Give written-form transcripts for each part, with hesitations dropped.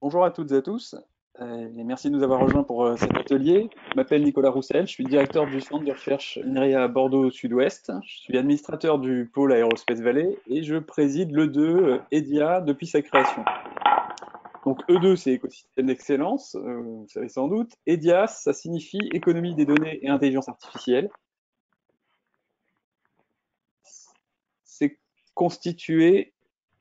Bonjour à toutes et à tous, et merci de nous avoir rejoints pour cet atelier. Je m'appelle Nicolas Roussel, je suis directeur du centre de recherche INRIA Bordeaux Sud-Ouest. Je suis administrateur du pôle Aerospace Valley et je préside l'E2 EDIA depuis sa création. Donc E2, c'est écosystème d'excellence, vous savez sans doute. EDIA, ça signifie économie des données et intelligence artificielle. C'est constitué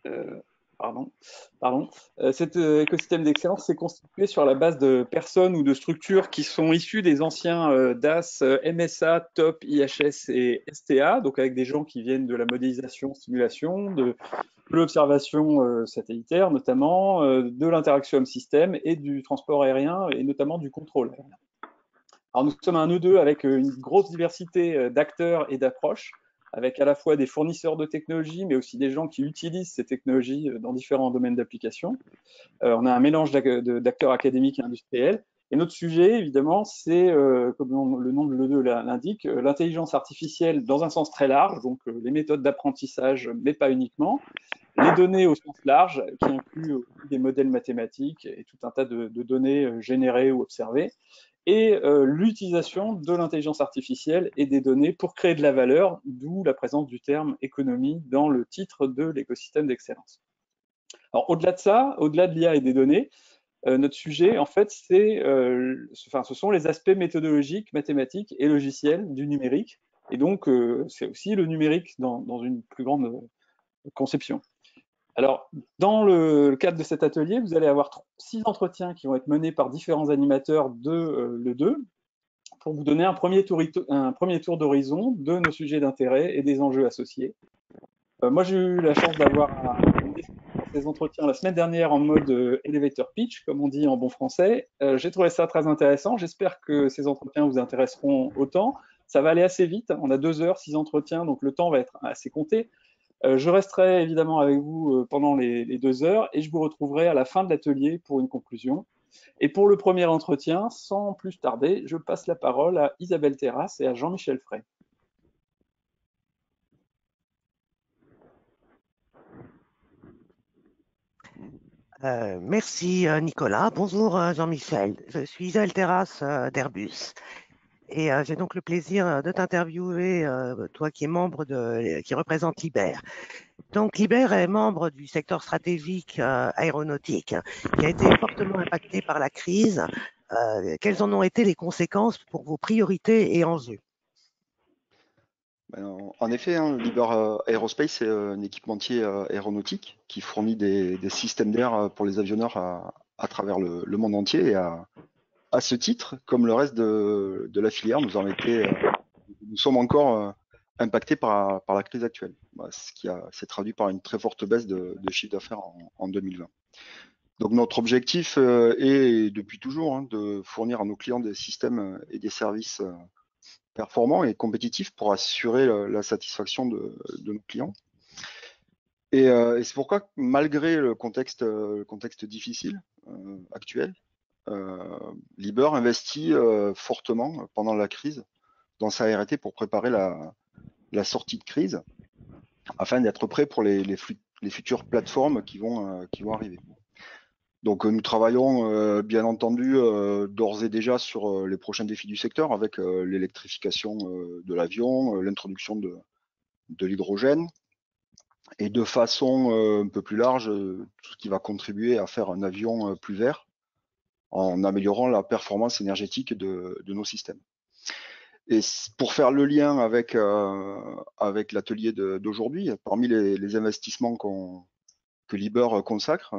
euh, pardon, cet écosystème d'excellence s'est constitué sur la base de personnes ou de structures qui sont issues des anciens DAS, MSA, TOP, IHS et STA, donc avec des gens qui viennent de la modélisation, simulation, de l'observation satellitaire notamment, de l'interaction homme-système et du transport aérien et notamment du contrôle aérien. Alors nous sommes un E2 avec une grosse diversité d'acteurs et d'approches, avec à la fois des fournisseurs de technologies, mais aussi des gens qui utilisent ces technologies dans différents domaines d'application. On a un mélange d'acteurs académiques et industriels. Et notre sujet, évidemment, c'est, comme le nom de l'E2 l'indique, l'intelligence artificielle dans un sens très large, donc les méthodes d'apprentissage, mais pas uniquement, les données au sens large, qui incluent des modèles mathématiques et tout un tas de données générées ou observées, et l'utilisation de l'intelligence artificielle et des données pour créer de la valeur, d'où la présence du terme économie dans le titre de l'écosystème d'excellence. Alors au-delà de ça, au-delà de l'IA et des données, notre sujet, en fait, ce sont les aspects méthodologiques, mathématiques et logiciels du numérique. Et donc, c'est aussi le numérique dans une plus grande conception. Alors, dans le cadre de cet atelier, vous allez avoir 6 entretiens qui vont être menés par différents animateurs de l'E2 pour vous donner un premier tour d'horizon de nos sujets d'intérêt et des enjeux associés. Moi, j'ai eu la chance d'avoir ces entretiens la semaine dernière en mode elevator pitch, comme on dit en bon français. J'ai trouvé ça très intéressant. J'espère que ces entretiens vous intéresseront autant. Ça va aller assez vite. On a 2 heures, 6 entretiens, donc le temps va être assez compté. Je resterai évidemment avec vous pendant les 2 heures et je vous retrouverai à la fin de l'atelier pour une conclusion. Et pour le premier entretien, sans plus tarder, je passe la parole à Isabelle Terrasse et à Jean-Michel Frey. Merci Nicolas. Bonjour Jean-Michel. Je suis Isabelle Terrasse d'Airbus et j'ai donc le plaisir de t'interviewer, toi qui représente Liber. Donc Liber est membre du secteur stratégique aéronautique qui a été fortement impacté par la crise. Quelles en ont été les conséquences pour vos priorités et enjeux? En effet, hein, Liber Aerospace c'est un équipementier aéronautique qui fournit des systèmes d'air pour les avionneurs à travers le monde entier. Et à ce titre, comme le reste de la filière, nous sommes encore impactés par la crise actuelle, ce qui s'est traduit par une très forte baisse de chiffre d'affaires en 2020. Donc notre objectif est depuis toujours, hein, de fournir à nos clients des systèmes et des services performants et compétitifs pour assurer la satisfaction de nos clients. Et c'est pourquoi, malgré le contexte difficile actuel, Liber investit fortement pendant la crise dans sa R&D pour préparer la sortie de crise, afin d'être prêt pour les futures plateformes qui vont arriver. Donc nous travaillons bien entendu d'ores et déjà sur les prochains défis du secteur avec l'électrification de l'avion, l'introduction de l'hydrogène et de façon un peu plus large, tout ce qui va contribuer à faire un avion plus vert en améliorant la performance énergétique de nos systèmes. Et pour faire le lien avec l'atelier d'aujourd'hui, parmi les investissements que Liber consacre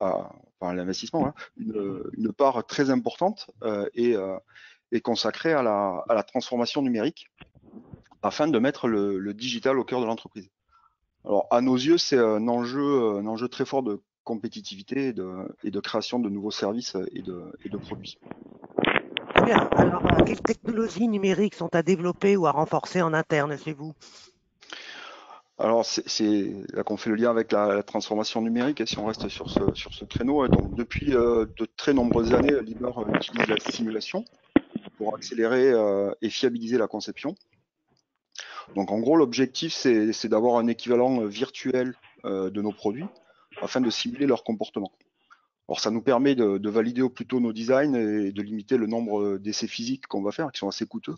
à l'investissement, hein, une part très importante est consacrée à la transformation numérique afin de mettre le digital au cœur de l'entreprise. Alors, à nos yeux, c'est un enjeu très fort de compétitivité et de création de nouveaux services et de produits. Très bien. Alors, quelles technologies numériques sont à développer ou à renforcer en interne chez vous? Alors, c'est là qu'on fait le lien avec la transformation numérique, et si on reste sur ce créneau, donc depuis de très nombreuses années, Liber utilise la simulation pour accélérer et fiabiliser la conception. Donc en gros, l'objectif, c'est d'avoir un équivalent virtuel de nos produits afin de simuler leur comportement. Alors ça nous permet de valider au plus tôt nos designs et de limiter le nombre d'essais physiques qu'on va faire, qui sont assez coûteux,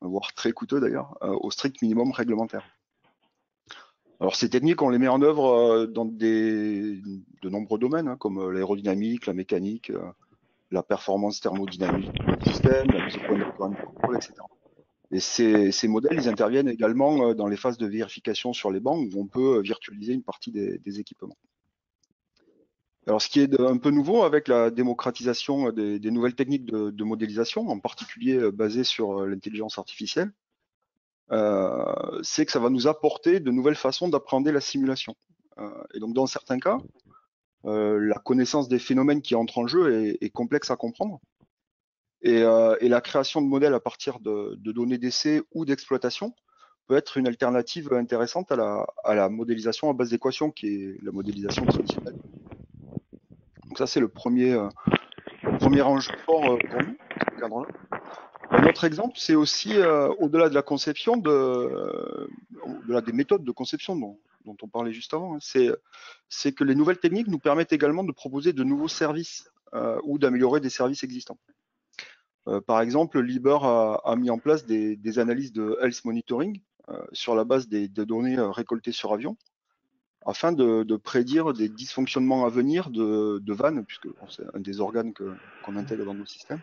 voire très coûteux d'ailleurs, au strict minimum réglementaire. Alors ces techniques, on les met en œuvre dans de nombreux domaines, hein, comme l'aérodynamique, la mécanique, la performance thermodynamique du système, la mise au point de la colonne de contrôle, etc. Et ces modèles, ils interviennent également dans les phases de vérification sur les bancs, où on peut virtualiser une partie des équipements. Alors, ce qui est un peu nouveau avec la démocratisation des nouvelles techniques de modélisation, en particulier basées sur l'intelligence artificielle, c'est que ça va nous apporter de nouvelles façons d'appréhender la simulation. Et donc, dans certains cas, la connaissance des phénomènes qui entrent en jeu est complexe à comprendre. Et la création de modèles à partir de données d'essai ou d'exploitation peut être une alternative intéressante à la modélisation à base d'équations, qui est la modélisation traditionnelle. Donc ça, c'est le premier enjeu fort pour nous, dans ce cadre-là. Un autre exemple, c'est aussi, au-delà de la conception, au-delà des méthodes de conception dont on parlait juste avant, hein, c'est que les nouvelles techniques nous permettent également de proposer de nouveaux services ou d'améliorer des services existants. Par exemple, Liber a mis en place des analyses de health monitoring sur la base des données récoltées sur avion, afin de prédire des dysfonctionnements à venir de vannes, puisque c'est un des organes qu'on intègre dans nos systèmes,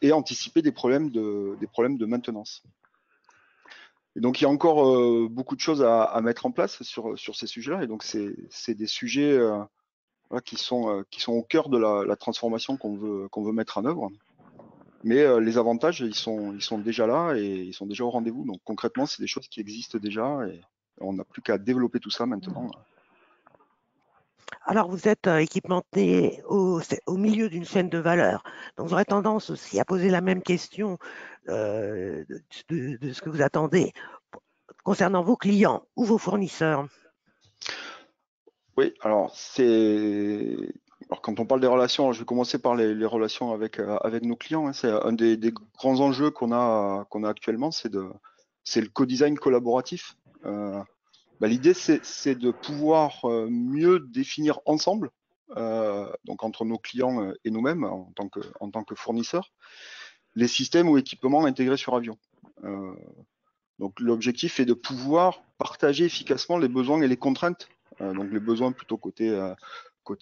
et anticiper des problèmes de maintenance. Et donc il y a encore beaucoup de choses à mettre en place sur ces sujets-là, et donc c'est des sujets voilà, qui sont au cœur de la transformation qu'on veut mettre en œuvre. Mais les avantages, ils sont déjà là et ils sont déjà au rendez-vous. Donc concrètement, c'est des choses qui existent déjà et on n'a plus qu'à développer tout ça maintenant. Alors, vous êtes équipementier au milieu d'une chaîne de valeur. Donc, j'aurais tendance aussi à poser la même question de ce que vous attendez concernant vos clients ou vos fournisseurs. Oui, alors quand on parle des relations, je vais commencer par les relations avec nos clients, hein. C'est un des grands enjeux qu'on a actuellement, c'est le co-design collaboratif. L'idée, c'est de pouvoir mieux définir ensemble, donc entre nos clients et nous-mêmes en tant que fournisseurs, les systèmes ou équipements intégrés sur avion. Donc l'objectif est de pouvoir partager efficacement les besoins et les contraintes, donc les besoins plutôt côté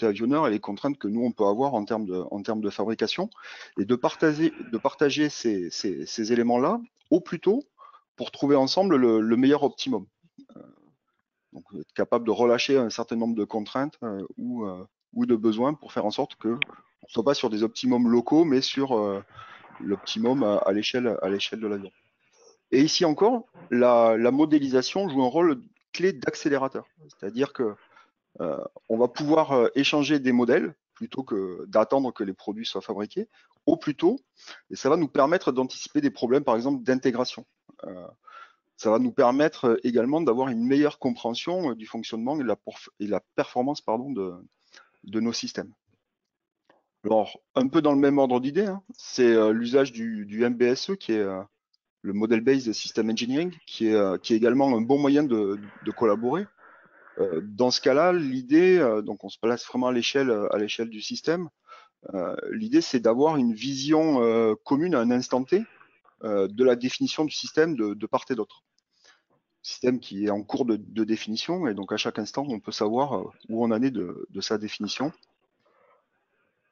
avionneur et les contraintes que nous on peut avoir en termes de fabrication, et de partager ces éléments-là au plus tôt pour trouver ensemble le meilleur optimum. Donc être capable de relâcher un certain nombre de contraintes ou de besoins pour faire en sorte que on ne soit pas sur des optimums locaux, mais sur l'optimum à l'échelle de l'avion. Et ici encore, la modélisation joue un rôle clé d'accélérateur. C'est-à-dire que on va pouvoir échanger des modèles plutôt que d'attendre que les produits soient fabriqués au plus tôt. Et ça va nous permettre d'anticiper des problèmes, par exemple, d'intégration. Ça va nous permettre également d'avoir une meilleure compréhension du fonctionnement et la performance de nos systèmes. Alors, un peu dans le même ordre d'idée, hein, c'est l'usage du MBSE, qui est le Model Based System Engineering, qui est également un bon moyen de collaborer. Dans ce cas-là, l'idée, donc on se place vraiment à l'échelle du système, l'idée c'est d'avoir une vision commune à un instant T de la définition du système de part et d'autre. Système qui est en cours de définition, et donc à chaque instant on peut savoir où on en est de sa définition.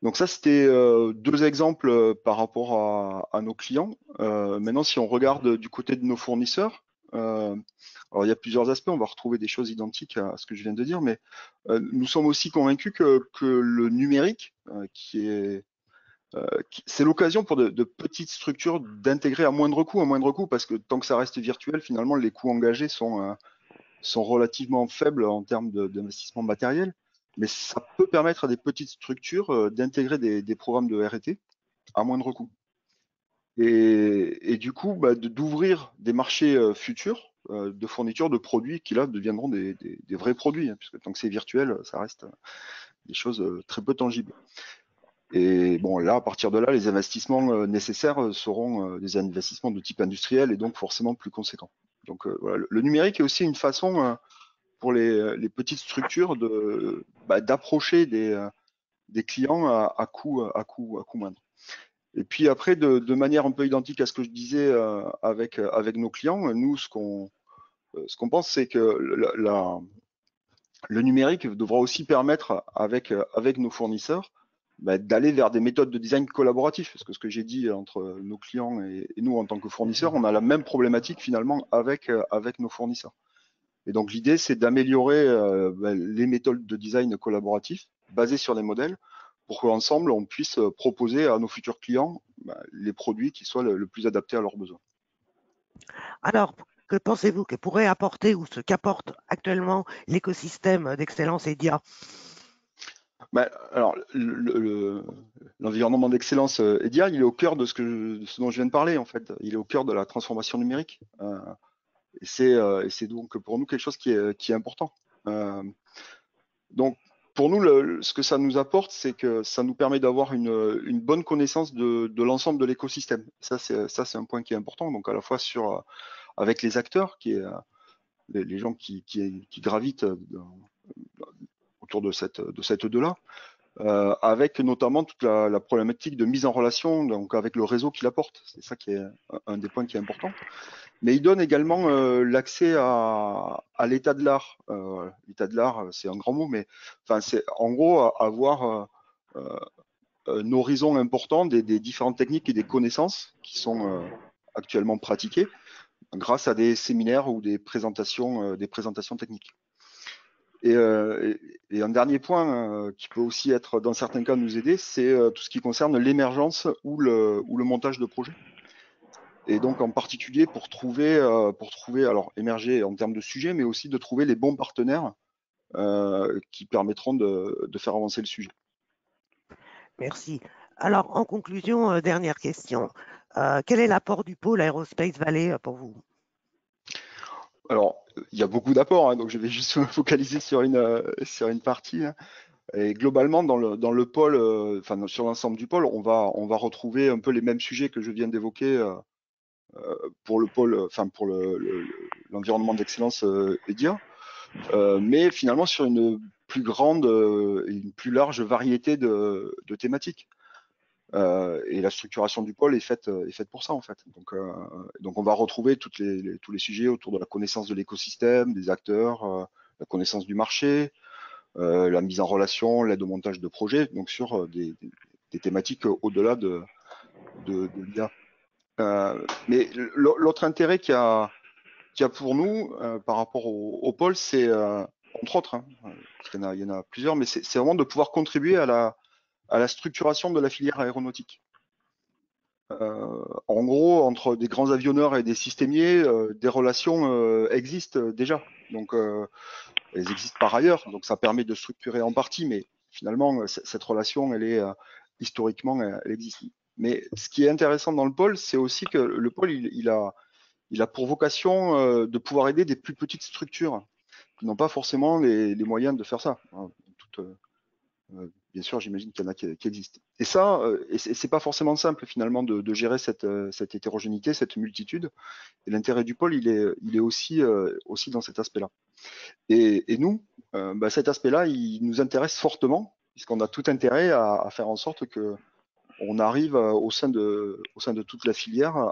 Donc ça, c'était deux exemples par rapport à nos clients. Maintenant, si on regarde du côté de nos fournisseurs, alors il y a plusieurs aspects, on va retrouver des choses identiques à ce que je viens de dire, mais nous sommes aussi convaincus que le numérique, c'est l'occasion pour de petites structures d'intégrer à moindre coût, parce que tant que ça reste virtuel, finalement, les coûts engagés sont relativement faibles en termes d'investissement matériel. Mais ça peut permettre à des petites structures d'intégrer des programmes de R&T à moindre coût. Et du coup, d'ouvrir des marchés futurs de fourniture de produits qui là deviendront des vrais produits, hein, puisque tant que c'est virtuel, ça reste des choses très peu tangibles. Et bon, là, à partir de là, les investissements nécessaires seront des investissements de type industriel et donc forcément plus conséquents. Donc voilà, le numérique est aussi une façon pour les petites structures d'approcher des clients à coût moindre. Et puis après, de manière un peu identique à ce que je disais avec nos clients, nous, ce qu'on pense, c'est que le numérique devra aussi permettre avec nos fournisseurs d'aller vers des méthodes de design collaboratif. Parce que ce que j'ai dit entre nos clients et nous en tant que fournisseurs, on a la même problématique finalement avec nos fournisseurs. Et donc l'idée, c'est d'améliorer les méthodes de design collaboratif basées sur les modèles pour qu'ensemble, on puisse proposer à nos futurs clients les produits qui soient le plus adaptés à leurs besoins. Alors, que pensez-vous que pourrait apporter ou ce qu'apporte actuellement l'écosystème d'excellence EDIA? Alors, l'environnement d'excellence EDIA, il est au cœur de ce dont je viens de parler, en fait. Il est au cœur de la transformation numérique. Et c'est donc pour nous quelque chose qui est important. Donc, pour nous, ce que ça nous apporte, c'est que ça nous permet d'avoir une bonne connaissance de l'ensemble de l'écosystème. Ça, c'est un point qui est important. Donc, à la fois avec les acteurs, les gens qui gravitent autour de cette œde-là, avec notamment toute la problématique de mise en relation, donc avec le réseau qu'il apporte. C'est ça qui est un des points qui est important. Mais il donne également l'accès à l'état de l'art. L'état de l'art, c'est un grand mot, mais enfin, c'est en gros avoir un horizon important des différentes techniques et des connaissances qui sont actuellement pratiquées grâce à des séminaires ou des présentations techniques. Et un dernier point qui peut aussi être, dans certains cas, nous aider, c'est tout ce qui concerne l'émergence ou le montage de projets. Et donc, en particulier, pour trouver, alors émerger en termes de sujet, mais aussi de trouver les bons partenaires qui permettront de faire avancer le sujet. Merci. Alors, en conclusion, dernière question. Quel est l'apport du pôle Aerospace Valley pour vous? Alors, il y a beaucoup d'apports, hein, donc je vais juste me focaliser sur une partie. Hein. Et globalement, dans le pôle, enfin sur l'ensemble du pôle, on va retrouver un peu les mêmes sujets que je viens d'évoquer pour le pôle, enfin pour l'environnement d'excellence EDIA, mais finalement sur une plus grande et une plus large variété de thématiques. Et la structuration du pôle est faite pour ça en fait. Donc on va retrouver tous les sujets autour de la connaissance de l'écosystème, des acteurs, la connaissance du marché, la mise en relation, l'aide au montage de projets, donc sur des thématiques au-delà de l'IA. Mais l'autre intérêt qu'il y a pour nous par rapport au pôle, c'est entre autres, hein, il y en a plusieurs, mais c'est vraiment de pouvoir contribuer à la structuration de la filière aéronautique. En gros, entre des grands avionneurs et des systémiers, des relations existent déjà. Donc, elles existent par ailleurs. Donc, ça permet de structurer en partie, mais finalement, cette relation, elle est historiquement, elle existe. Mais ce qui est intéressant dans le pôle, c'est aussi que le pôle, il a pour vocation de pouvoir aider des plus petites structures qui n'ont pas forcément les moyens de faire ça. Bien sûr, j'imagine qu'il y en a qui existent. Et ça, c'est pas forcément simple finalement de gérer cette hétérogénéité, cette multitude. Et l'intérêt du pôle, il est aussi dans cet aspect-là. Et nous, cet aspect-là, il nous intéresse fortement, puisqu'on a tout intérêt à faire en sorte que on arrive au sein de toute la filière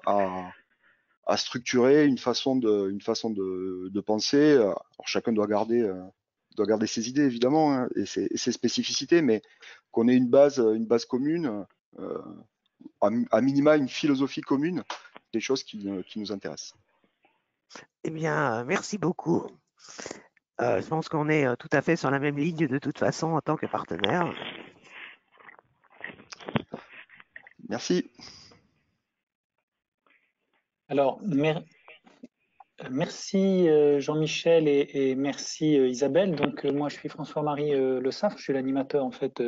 à structurer une façon de penser. Alors chacun doit garder ses idées évidemment hein, et ses spécificités, mais qu'on ait une base commune, à minima une philosophie commune, des choses qui nous intéressent. Eh bien, merci beaucoup. Je pense qu'on est tout à fait sur la même ligne de toute façon en tant que partenaire. Merci. Alors, merci Jean-Michel et merci Isabelle. Donc moi je suis François-Marie Le Saffre, je suis l'animateur en fait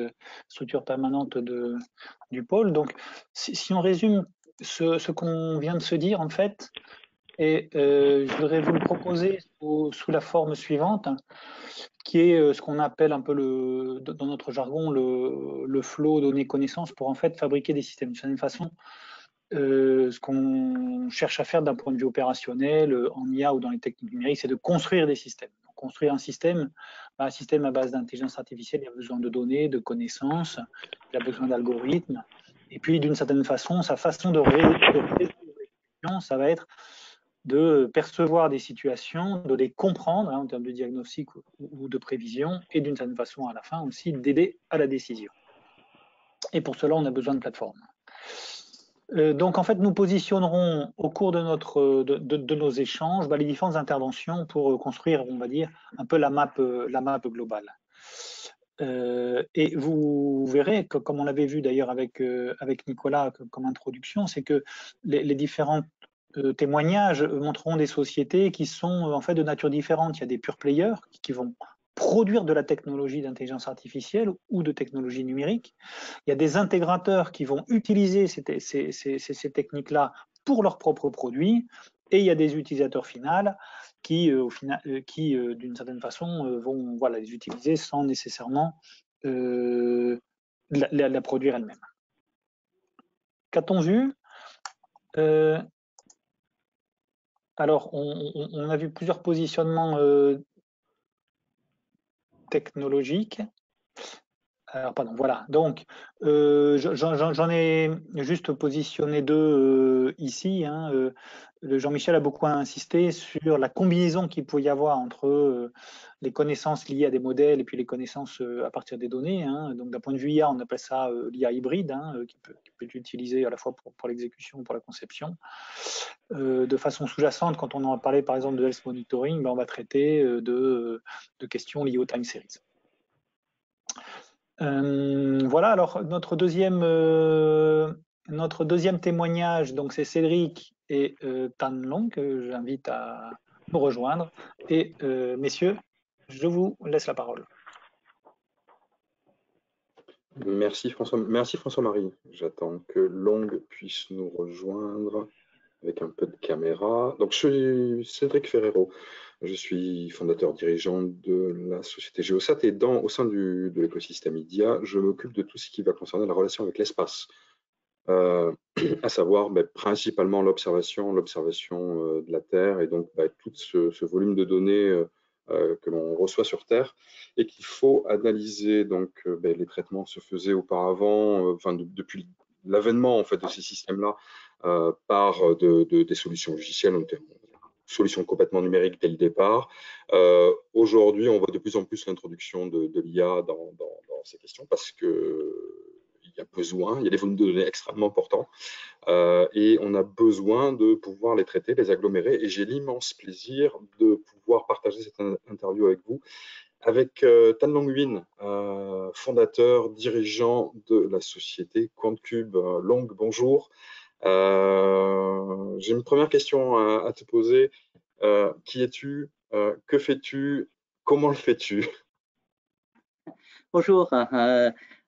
structure permanente du pôle. Donc si on résume ce qu'on vient de se dire en fait, et je voudrais vous le proposer sous la forme suivante, qui est ce qu'on appelle un peu dans notre jargon le flow données connaissances pour en fait fabriquer des systèmes. De certaine façon, ce qu'on cherche à faire d'un point de vue opérationnel, en IA ou dans les techniques numériques, c'est de construire des systèmes. Donc, construire un système, un système à base d'intelligence artificielle, il a besoin de données, de connaissances, il a besoin d'algorithmes. Et puis, d'une certaine façon, sa façon de résoudre, ça va être de percevoir des situations, de les comprendre en termes de diagnostic ou de prévision, et d'une certaine façon, à la fin aussi, d'aider à la décision. Et pour cela, on a besoin de plateformes. Donc, en fait, nous positionnerons au cours de, de nos échanges les différentes interventions pour construire, on va dire, un peu la map globale. Et vous verrez, que, comme on l'avait vu d'ailleurs avec Nicolas comme introduction, c'est que les différents témoignages montreront des sociétés qui sont en fait de nature différente. Il y a des pure players qui vont produire de la technologie d'intelligence artificielle ou de technologie numérique. Il y a des intégrateurs qui vont utiliser ces techniques-là pour leurs propres produits. Et il y a des utilisateurs finaux qui, d'une certaine façon, vont les utiliser sans nécessairement la produire elle-même. Qu'a-t-on vu? Alors, on a vu plusieurs positionnements technologiques. Alors, pardon, voilà. Donc, j'en ai juste positionné deux ici. Jean-Michel a beaucoup insisté sur la combinaison qu'il peut y avoir entre les connaissances liées à des modèles et puis les connaissances à partir des données. Donc, d'un point de vue IA, on appelle ça l'IA hybride, qui peut être utilisé à la fois pour l'exécution ou pour la conception. De façon sous-jacente, quand on en a parlé par exemple de health monitoring, on va traiter de questions liées au time series. Voilà, alors notre deuxième témoignage, donc c'est Cédric et Tan Long, que j'invite à nous rejoindre. Et messieurs, je vous laisse la parole. Merci François-Marie. J'attends que Long puisse nous rejoindre avec un peu de caméra. Donc, je suis Cédric Ferrero. Je suis fondateur dirigeant de la société Geosat et au sein de l'écosystème IDIA, je m'occupe de tout ce qui va concerner la relation avec l'espace, à savoir principalement l'observation de la Terre et donc tout ce volume de données que l'on reçoit sur Terre et qu'il faut analyser. Donc, les traitements se faisaient auparavant, depuis l'avènement en fait de ces systèmes-là, par des solutions logicielles, solutions complètement numériques dès le départ. Aujourd'hui, on voit de plus en plus l'introduction de l'IA dans ces questions parce qu'il y a besoin, il y a des volumes de données extrêmement importants et on a besoin de pouvoir les traiter, les agglomérer. Et j'ai l'immense plaisir de pouvoir partager cette interview avec vous, avec Tan Long Huynh, fondateur, dirigeant de la société Quantcube. Long, bonjour. J'ai une première question à te poser. Qui es-tu? Que fais-tu? Comment le fais-tu? Bonjour,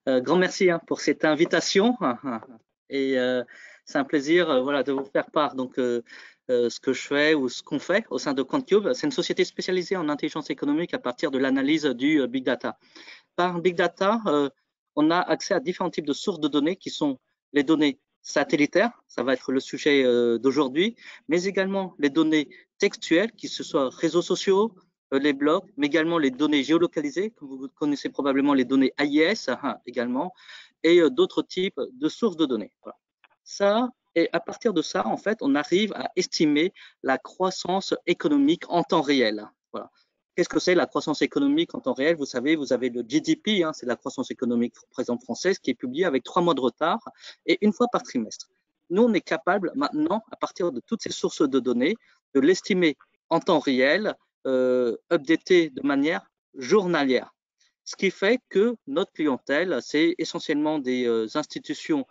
grand merci pour cette invitation et c'est un plaisir de vous faire part donc ce que je fais ou ce qu'on fait au sein de Quantcube. C'est une société spécialisée en intelligence économique à partir de l'analyse du big data. Par big data, on a accès à différents types de sources de données qui sont les données satellitaires, ça va être le sujet d'aujourd'hui, mais également les données textuelles, qui ce soit réseaux sociaux, les blogs, mais également les données géolocalisées, comme vous connaissez probablement les données AIS également, et d'autres types de sources de données. Voilà. Ça, et à partir de ça, en fait, on arrive à estimer la croissance économique en temps réel. Voilà. Qu'est-ce que c'est la croissance économique en temps réel? Vous savez, vous avez le GDP, c'est la croissance économique présente française, qui est publiée avec 3 mois de retard et une fois par trimestre. Nous, on est capable maintenant, à partir de toutes ces sources de données, de l'estimer en temps réel, updaté de manière journalière. Ce qui fait que notre clientèle, c'est essentiellement des institutions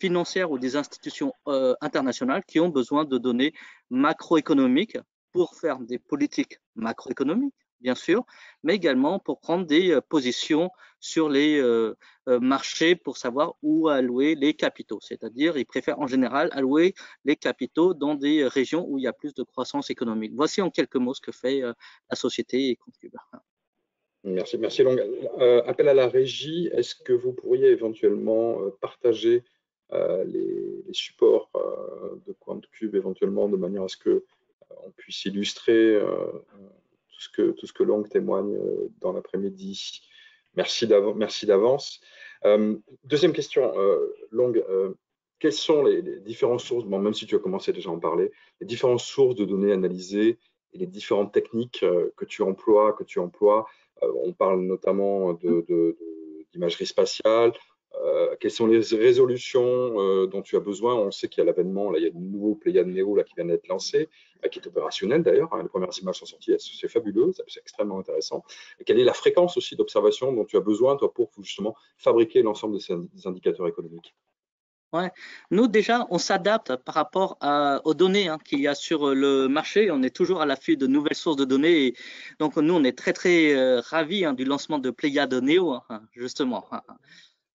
financières ou des institutions internationales qui ont besoin de données macroéconomiques pour faire des politiques macroéconomiques, bien sûr, mais également pour prendre des positions sur les marchés pour savoir où allouer les capitaux. C'est-à-dire, ils préfèrent en général allouer les capitaux dans des régions où il y a plus de croissance économique. Voici en quelques mots ce que fait la société Quantcube. Merci Long. Appel à la régie, est-ce que vous pourriez éventuellement partager les supports de Quantcube éventuellement de manière à ce que on puisse illustrer tout ce que Long témoigne dans l'après-midi. Merci d'avance. Deuxième question, Long, quelles sont les différentes sources, bon, même si tu as commencé déjà à en parler, les différentes sources de données analysées et les différentes techniques que tu emploies. On parle notamment d'imagerie spatiale. Quelles sont les résolutions dont tu as besoin? On sait qu'il y a l'avènement, là, il y a de nouveaux Pléiades Neo là, qui viennent d'être lancés, qui est opérationnel d'ailleurs. Les premières images sont sorties, c'est fabuleux, c'est extrêmement intéressant. Et quelle est la fréquence aussi d'observation dont tu as besoin, toi, pour justement fabriquer l'ensemble de ces indicateurs économiques? Ouais. Nous, déjà, on s'adapte par rapport aux données qu'il y a sur le marché. On est toujours à l'affût de nouvelles sources de données. Et donc, nous, on est très, très ravis du lancement de Pléiades Neo, justement.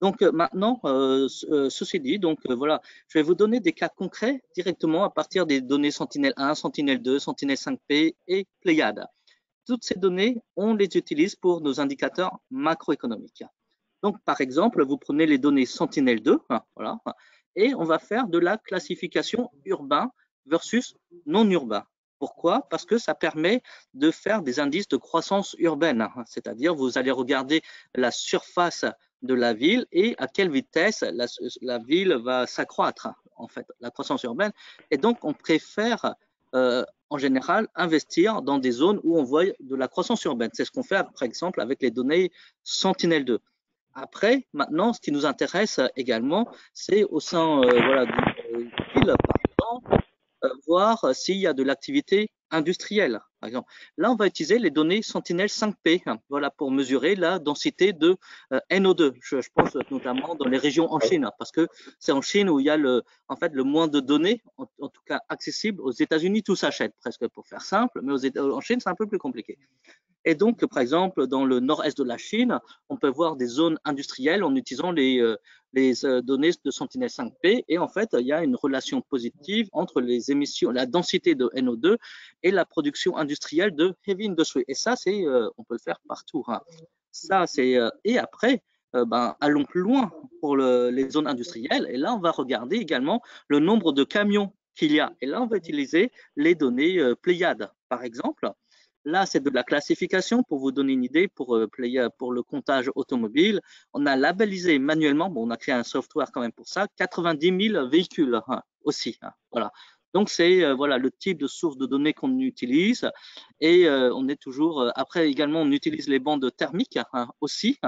Donc, maintenant, ceci dit, voilà, je vais vous donner des cas concrets directement à partir des données Sentinel-1, Sentinel-2, Sentinel-5P et Pléiades. Toutes ces données, on les utilise pour nos indicateurs macroéconomiques. Donc, par exemple, vous prenez les données Sentinel-2, voilà, et on va faire de la classification urbain versus non urbain. Pourquoi? Parce que ça permet de faire des indices de croissance urbaine, c'est-à-dire vous allez regarder la surface de la ville et à quelle vitesse la ville va s'accroître, en fait, la croissance urbaine. Et donc, on préfère en général investir dans des zones où on voit de la croissance urbaine. C'est ce qu'on fait, par exemple, avec les données Sentinel-2. Après, maintenant, ce qui nous intéresse également, c'est au sein voilà, d'une ville, par exemple, voir s'il y a de l'activité industrielle, par exemple. Là, on va utiliser les données Sentinel-5P, voilà, pour mesurer la densité de NO2. Je pense notamment dans les régions en Chine, parce que c'est en Chine où il y a en fait, le moins de données, en tout cas accessibles. Aux États-Unis, tout s'achète presque pour faire simple, mais en Chine, c'est un peu plus compliqué. Et donc, par exemple, dans le nord-est de la Chine, on peut voir des zones industrielles en utilisant les données de Sentinel-5P. Et en fait, il y a une relation positive entre les émissions, la densité de NO2 et la production industrielle de heavy industry. Et ça, on peut le faire partout. Ça, et après, allons plus loin pour les zones industrielles. Et là, on va regarder également le nombre de camions qu'il y a. Et là, on va utiliser les données Pléiades, par exemple. Là, c'est de la classification pour vous donner une idée pour le comptage automobile. On a labellisé manuellement, bon, on a créé un software quand même pour ça, 90 000 véhicules aussi. Voilà. Donc, c'est voilà, le type de source de données qu'on utilise. Et on est toujours, après également, on utilise les bandes thermiques aussi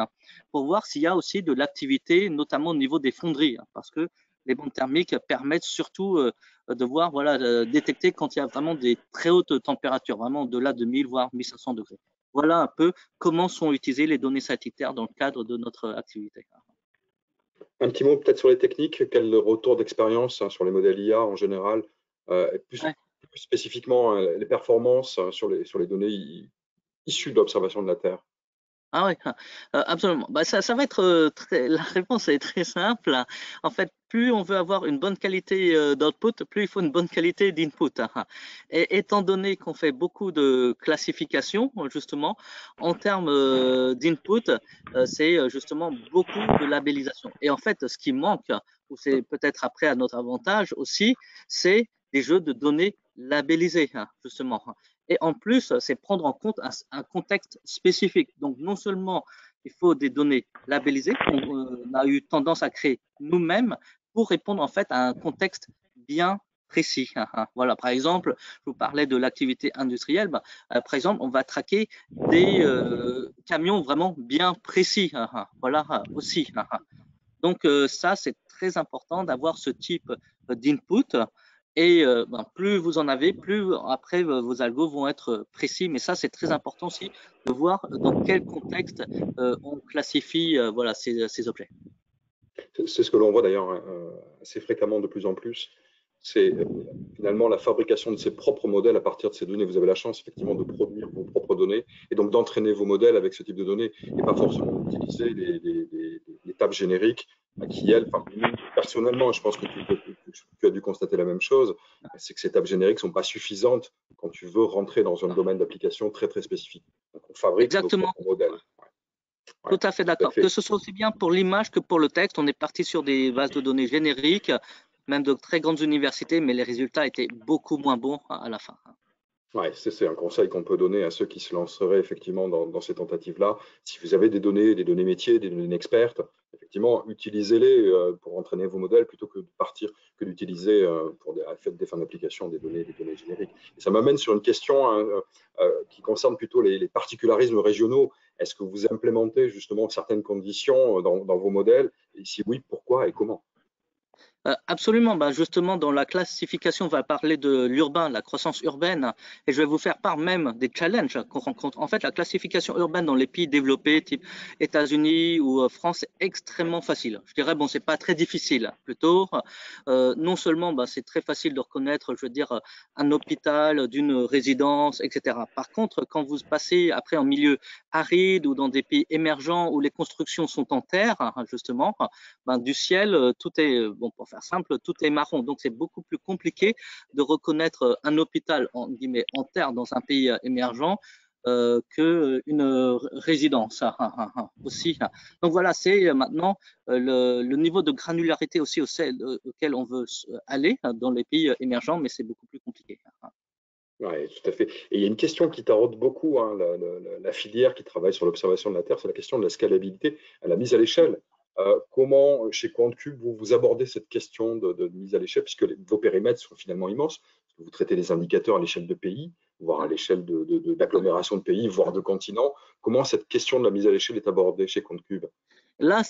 pour voir s'il y a aussi de l'activité, notamment au niveau des fonderies, parce que les bandes thermiques permettent surtout de voir, voilà, détecter quand il y a vraiment des très hautes températures, vraiment au-delà de 1000 voire 1500 degrés. Voilà un peu comment sont utilisées les données satellitaires dans le cadre de notre activité. Un petit mot peut-être sur les techniques, quel retour d'expérience sur les modèles IA en général, plus spécifiquement les performances sur les données issues de l'observation de la Terre. Ah oui, absolument. Ça va être la réponse est très simple. En fait, plus on veut avoir une bonne qualité d'output, plus il faut une bonne qualité d'input. Et étant donné qu'on fait beaucoup de classification, justement, en termes d'input, c'est justement beaucoup de labellisation. Et en fait, ce qui manque, ou c'est peut-être après à notre avantage aussi, c'est des jeux de données labellisés, justement. Et en plus, c'est prendre en compte un contexte spécifique. Donc, non seulement il faut des données labellisées qu'on a eu tendance à créer nous-mêmes pour répondre en fait à un contexte bien précis. Voilà, par exemple, je vous parlais de l'activité industrielle. Par exemple, on va traquer des camions vraiment bien précis. Voilà, aussi. Donc, ça, c'est très important d'avoir ce type d'input. Et plus vous en avez, plus après vos algos vont être précis. Mais ça, c'est très important aussi de voir dans quel contexte on classifie voilà, ces objets. C'est ce que l'on voit d'ailleurs assez fréquemment de plus en plus. C'est finalement la fabrication de ses propres modèles à partir de ces données. Vous avez la chance effectivement de produire vos propres données et donc d'entraîner vos modèles avec ce type de données et pas forcément d'utiliser les tables génériques qui, elles, personnellement, je pense que tu as dû constater la même chose, c'est que ces tables génériques ne sont pas suffisantes quand tu veux rentrer dans un domaine d'application très très spécifique. Donc on fabrique nos propres modèles. Tout à fait d'accord. Que ce soit aussi bien pour l'image que pour le texte, on est parti sur des bases de données génériques, même de très grandes universités, mais les résultats étaient beaucoup moins bons à la fin. Ouais, c'est un conseil qu'on peut donner à ceux qui se lanceraient effectivement dans ces tentatives-là. Si vous avez des données métiers, des données expertes, effectivement, utilisez-les pour entraîner vos modèles plutôt que de partir, que d'utiliser pour des fins d'application des données génériques. Et ça m'amène sur une question hein, qui concerne plutôt les particularismes régionaux. Est-ce que vous implémentez justement certaines conditions dans vos modèles? Et si oui, pourquoi et comment? Absolument. Bah, justement, dans la classification, on va parler de l'urbain, la croissance urbaine, et je vais vous faire part même des challenges qu'on rencontre. En fait, la classification urbaine dans les pays développés, type États-Unis ou France, est extrêmement facile. Je dirais, bon, c'est pas très difficile, plutôt. Non seulement, bah, c'est très facile de reconnaître, je veux dire, un hôpital d'une résidence, etc. Par contre, quand vous passez après en milieu aride ou dans des pays émergents où les constructions sont en terre, justement, ben, du ciel, tout est, bon, pour faire simple, tout est marron. Donc, c'est beaucoup plus compliqué de reconnaître un hôpital en guillemets en terre dans un pays émergent qu'une résidence aussi. Donc voilà, c'est maintenant le niveau de granularité aussi auquel on veut aller dans les pays émergents, mais c'est beaucoup plus compliqué. Oui, tout à fait. Et il y a une question qui taraude beaucoup, hein, la filière qui travaille sur l'observation de la Terre, c'est la question de la scalabilité, la mise à l'échelle. Comment, chez QuantCube, vous abordez cette question de mise à l'échelle, puisque vos périmètres sont finalement immenses, parce que vous traitez les indicateurs à l'échelle de pays, voire à l'échelle d'agglomération de pays, voire de continents. Comment cette question de la mise à l'échelle est abordée chez QuantCube? Là,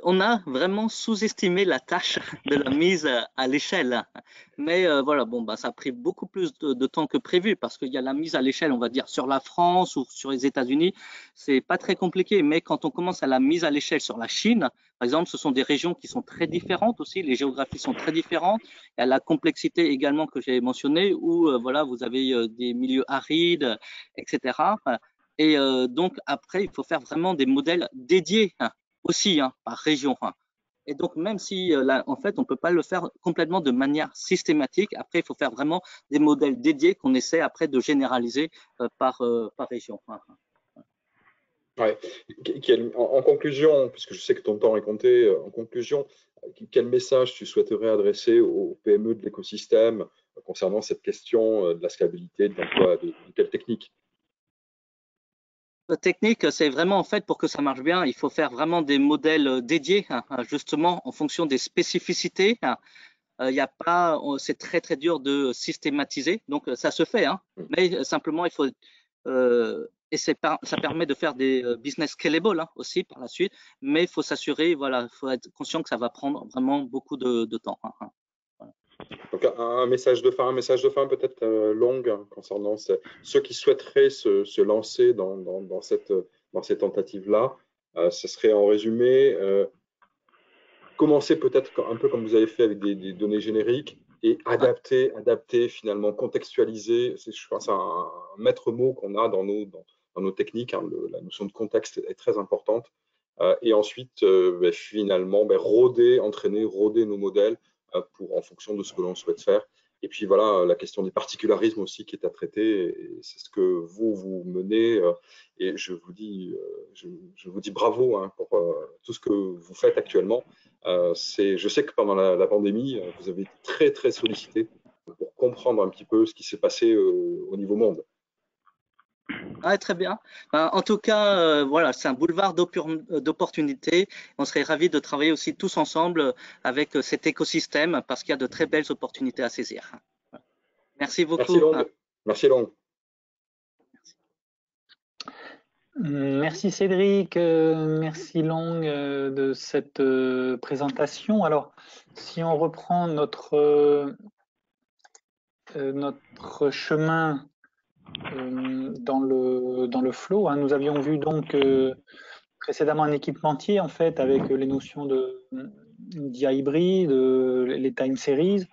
on a vraiment sous-estimé la tâche de la mise à l'échelle. Mais voilà, bon, bah, ça a pris beaucoup plus de temps que prévu parce qu'il y a la mise à l'échelle, on va dire, sur la France ou sur les États-Unis. C'est pas très compliqué. Mais quand on commence à la mise à l'échelle sur la Chine, par exemple, ce sont des régions qui sont très différentes aussi. Les géographies sont très différentes. Il y a la complexité également que j'ai mentionnée où, voilà, vous avez des milieux arides, etc. Et donc, après, il faut faire vraiment des modèles dédiés aussi par région. Et donc, même si, là, en fait, on ne peut pas le faire complètement de manière systématique, après, il faut faire vraiment des modèles dédiés qu'on essaie après de généraliser par région. Ouais. En conclusion, puisque je sais que ton temps est compté, en conclusion, quel message tu souhaiterais adresser aux PME de l'écosystème concernant cette question de la scalabilité, de l'emploi de telles techniques? La technique, c'est vraiment en fait pour que ça marche bien, il faut faire vraiment des modèles dédiés, justement en fonction des spécificités. Il y a pas, c'est très très dur de systématiser, donc ça se fait, mais simplement il faut et ça permet de faire des business scalable aussi par la suite, mais il faut s'assurer, voilà, il faut être conscient que ça va prendre vraiment beaucoup de temps. Voilà. Donc un message de fin peut-être long concernant ceux qui souhaiteraient se lancer dans ces tentatives-là. Ce serait en résumé, commencer peut-être un peu comme vous avez fait avec des données génériques et adapter finalement, contextualiser. Je pense à un maître mot qu'on a dans nos techniques. La notion de contexte est très importante. Et ensuite, finalement, entraîner, roder nos modèles en fonction de ce que l'on souhaite faire. Et puis voilà, la question des particularismes aussi qui est à traiter. C'est ce que vous menez. Et je vous dis bravo pour tout ce que vous faites actuellement. Je sais que pendant la pandémie, vous avez été très, très sollicité pour comprendre un petit peu ce qui s'est passé au niveau monde. Ah, très bien. Ben, en tout cas, voilà, c'est un boulevard d'opportunités. On serait ravis de travailler aussi tous ensemble avec cet écosystème parce qu'il y a de très belles opportunités à saisir. Merci Merci beaucoup. Long. Merci Long. Merci Cédric, merci Long de cette présentation. Alors, si on reprend notre chemin dans le flow, nous avions vu donc précédemment un équipementier en fait avec les notions d'IA hybride, les time series.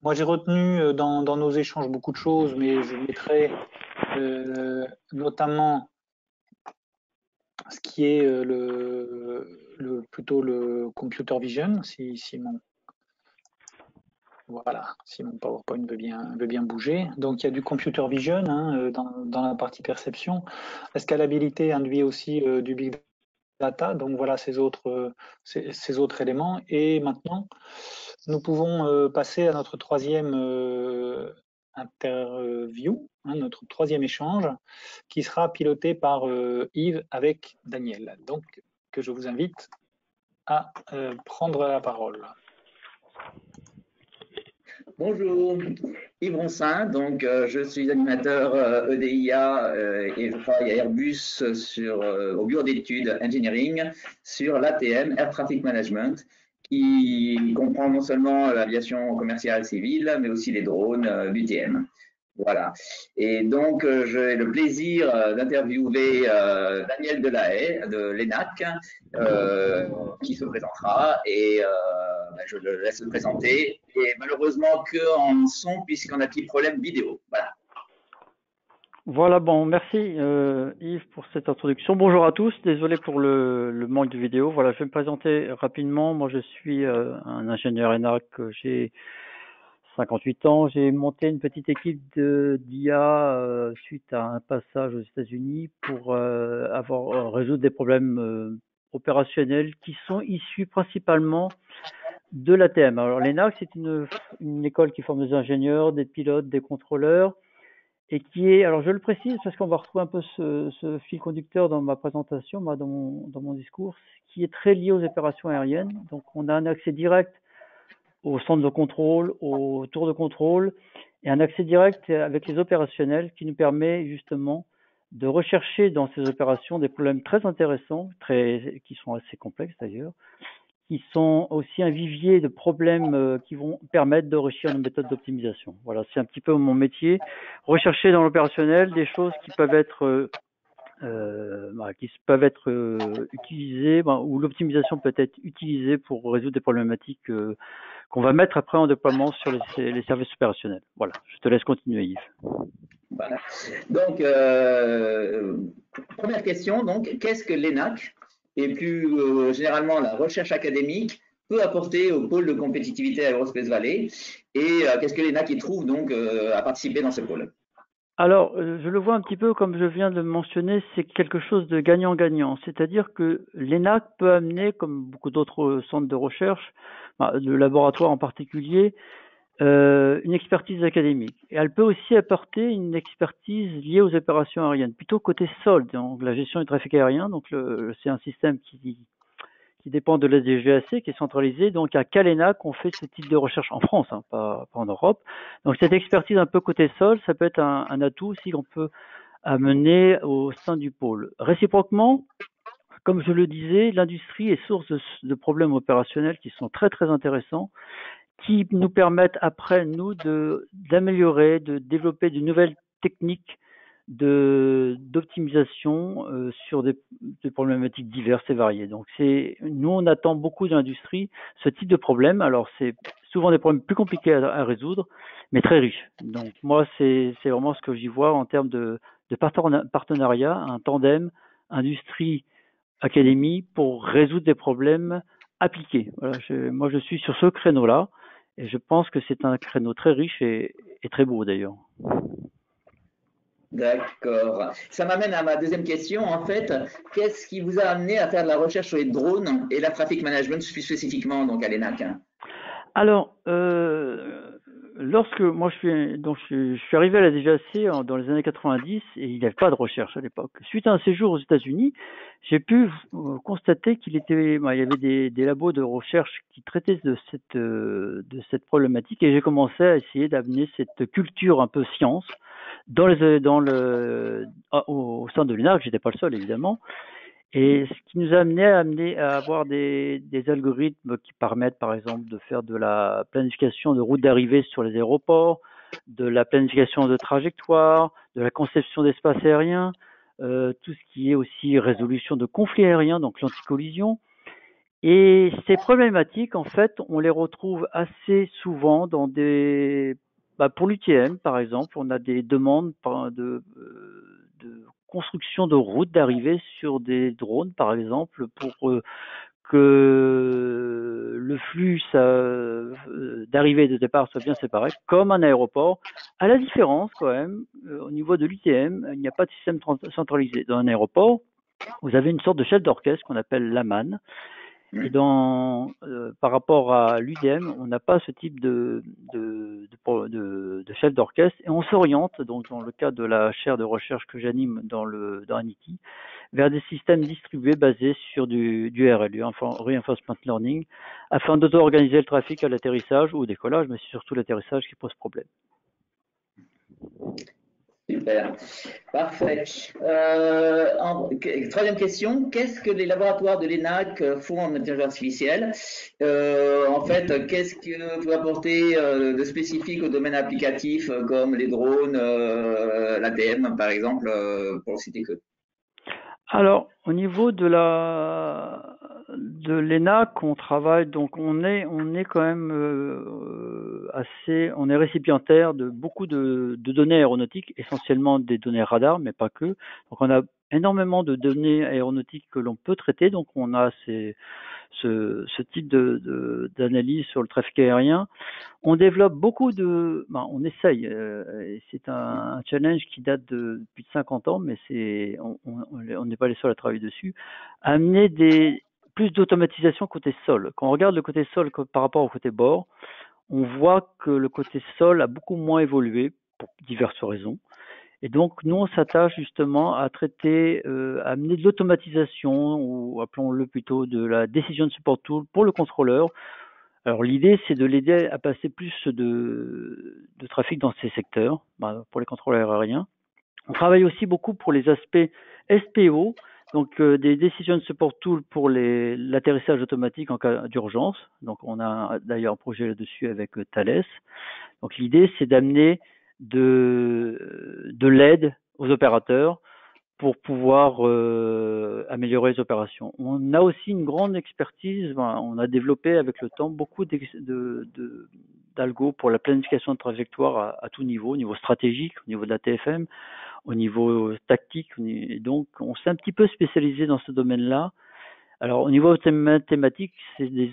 Moi, j'ai retenu dans nos échanges beaucoup de choses, mais je mettrai notamment ce qui est plutôt le computer vision, si mon PowerPoint veut bien bouger. Donc, il y a du computer vision dans la partie perception. La scalabilité induit aussi du big data. Donc, voilà ces autres éléments. Et maintenant, nous pouvons passer à notre troisième View, hein, notre troisième échange, qui sera piloté par Yves avec Daniel. Donc, que je vous invite à prendre la parole. Bonjour, Yves Roncin, donc je suis animateur EDIA et je travaille à Airbus au bureau d'études engineering sur l'ATM, Air Traffic Management, qui comprend non seulement l'aviation commerciale civile, mais aussi les drones, l'UTM. Voilà. Et donc, j'ai le plaisir d'interviewer Daniel Delahaye de l'ENAC, qui se présentera, et je le laisse se présenter. Et malheureusement qu'en son, puisqu'on a un petit problème vidéo. Voilà. Voilà, bon, merci Yves pour cette introduction. Bonjour à tous, désolé pour le manque de vidéo. Voilà, je vais me présenter rapidement. Moi, je suis un ingénieur ENAC, j'ai 58 ans. J'ai monté une petite équipe d'IA suite à un passage aux États-Unis pour résoudre des problèmes opérationnels qui sont issus principalement de l'ATM. Alors, l'ENAC, c'est une école qui forme des ingénieurs, des pilotes, des contrôleurs, et qui est, alors je le précise parce qu'on va retrouver un peu ce fil conducteur dans ma présentation, dans mon discours, qui est très lié aux opérations aériennes. Donc, on a un accès direct au centre de contrôle, aux tours de contrôle, et un accès direct avec les opérationnels qui nous permet justement de rechercher dans ces opérations des problèmes très intéressants, qui sont assez complexes d'ailleurs, qui sont aussi un vivier de problèmes qui vont permettre d'enrichir nos méthodes d'optimisation. Voilà, c'est un petit peu mon métier, rechercher dans l'opérationnel des choses qui peuvent être utilisées, où l'optimisation peut être utilisée pour résoudre des problématiques qu'on va mettre après en déploiement sur les services opérationnels. Voilà, je te laisse continuer Yves. Voilà. Donc, première question, donc, qu'est-ce que l'ENAC et plus généralement la recherche académique peut apporter au pôle de compétitivité Aerospace Valley et qu'est-ce que l'ENAC y trouve donc à participer dans ce pôle? Alors, je le vois un petit peu comme je viens de le mentionner, c'est quelque chose de gagnant-gagnant. C'est-à-dire que l'ENAC peut amener, comme beaucoup d'autres centres de recherche, de laboratoires en particulier, une expertise académique. Et elle peut aussi apporter une expertise liée aux opérations aériennes, plutôt côté sol, donc la gestion du trafic aérien. Donc, c'est un système qui dépend de la DGAC, qui est centralisé. Donc, à l'ENAC, on fait ce type de recherche en France, pas en Europe. Donc, cette expertise un peu côté sol, ça peut être un atout aussi qu'on peut amener au sein du pôle. Réciproquement, comme je le disais, l'industrie est source de problèmes opérationnels qui sont très, très intéressants, qui nous permettent après, nous, d'améliorer, de développer de nouvelles techniques d'optimisation sur des problématiques diverses et variées. Donc, nous, on attend beaucoup de l'industrie ce type de problème. Alors, c'est souvent des problèmes plus compliqués à résoudre, mais très riches. Donc, moi, c'est vraiment ce que j'y vois en termes de partenariat, un tandem industrie-académie pour résoudre des problèmes appliqués. Voilà, moi, je suis sur ce créneau-là et je pense que c'est un créneau très riche et très beau d'ailleurs. D'accord. Ça m'amène à ma deuxième question. En fait, qu'est-ce qui vous a amené à faire de la recherche sur les drones et la traffic management plus spécifiquement donc à l'ENAC? Alors, lorsque moi je suis arrivé à la DGAC dans les années 90 et il n'y avait pas de recherche à l'époque. Suite à un séjour aux États-Unis, j'ai pu constater qu'il y avait des labos de recherche qui traitaient de cette problématique et j'ai commencé à essayer d'amener cette culture un peu science au sein de l'ENAC. J'étais pas le seul évidemment. Et ce qui nous a amené à avoir des algorithmes qui permettent, par exemple, de faire de la planification de routes d'arrivée sur les aéroports, de la planification de trajectoires, de la conception d'espace aérien, tout ce qui est aussi résolution de conflits aériens, donc l'anticollision. Et ces problématiques, en fait, on les retrouve assez souvent dans pour l'UTM, par exemple, on a des demandes de construction de routes d'arrivée sur des drones, par exemple, pour que le flux d'arrivée et de départ soit bien séparé, comme un aéroport. À la différence, quand même, au niveau de l'UTM, il n'y a pas de système centralisé. Dans un aéroport, vous avez une sorte de chef d'orchestre qu'on appelle l'AMAN, Et par rapport à l'UDM, on n'a pas ce type de chef d'orchestre et on s'oriente, donc dans le cadre de la chaire de recherche que j'anime dans Aniki, vers des systèmes distribués basés sur du RL, du Reinforcement Learning, afin d'auto-organiser le trafic à l'atterrissage ou au décollage, mais c'est surtout l'atterrissage qui pose problème. Super, parfait. Troisième question, qu'est-ce que les laboratoires de l'ENAC font en intelligence artificielle? En fait, qu'est-ce que vous apportez de spécifique au domaine applicatif comme les drones, l'ATM par exemple, pour citer que? Alors, au niveau de l'ENAC, on travaille, donc on est quand même on est récipiendaire de beaucoup de données aéronautiques, essentiellement des données radar, mais pas que. Donc on a énormément de données aéronautiques que l'on peut traiter, donc on a ce type d'analyse sur le trafic aérien. On développe beaucoup on essaye, c'est un challenge qui date de plus de 50 ans, mais on n'est pas les seuls à travailler dessus, amener plus d'automatisation côté sol. Quand on regarde le côté sol par rapport au côté bord, on voit que le côté sol a beaucoup moins évolué pour diverses raisons. Et donc, nous, on s'attache justement à traiter, à amener de l'automatisation, ou appelons-le plutôt de la decision support tool pour le contrôleur. Alors, l'idée, c'est de l'aider à passer plus de trafic dans ces secteurs, pour les contrôleurs aériens. On travaille aussi beaucoup pour les aspects SPO, donc des decision support tools pour l'atterrissage automatique en cas d'urgence. Donc, on a d'ailleurs un projet là-dessus avec Thales. Donc, l'idée, c'est d'amener de l'aide aux opérateurs pour pouvoir améliorer les opérations. On a aussi une grande expertise, on a développé avec le temps beaucoup d'algo pour la planification de trajectoire à tout niveau, au niveau stratégique, au niveau de la TFM, au niveau tactique, et donc on s'est un petit peu spécialisé dans ce domaine-là. Alors au niveau mathématique, c'est des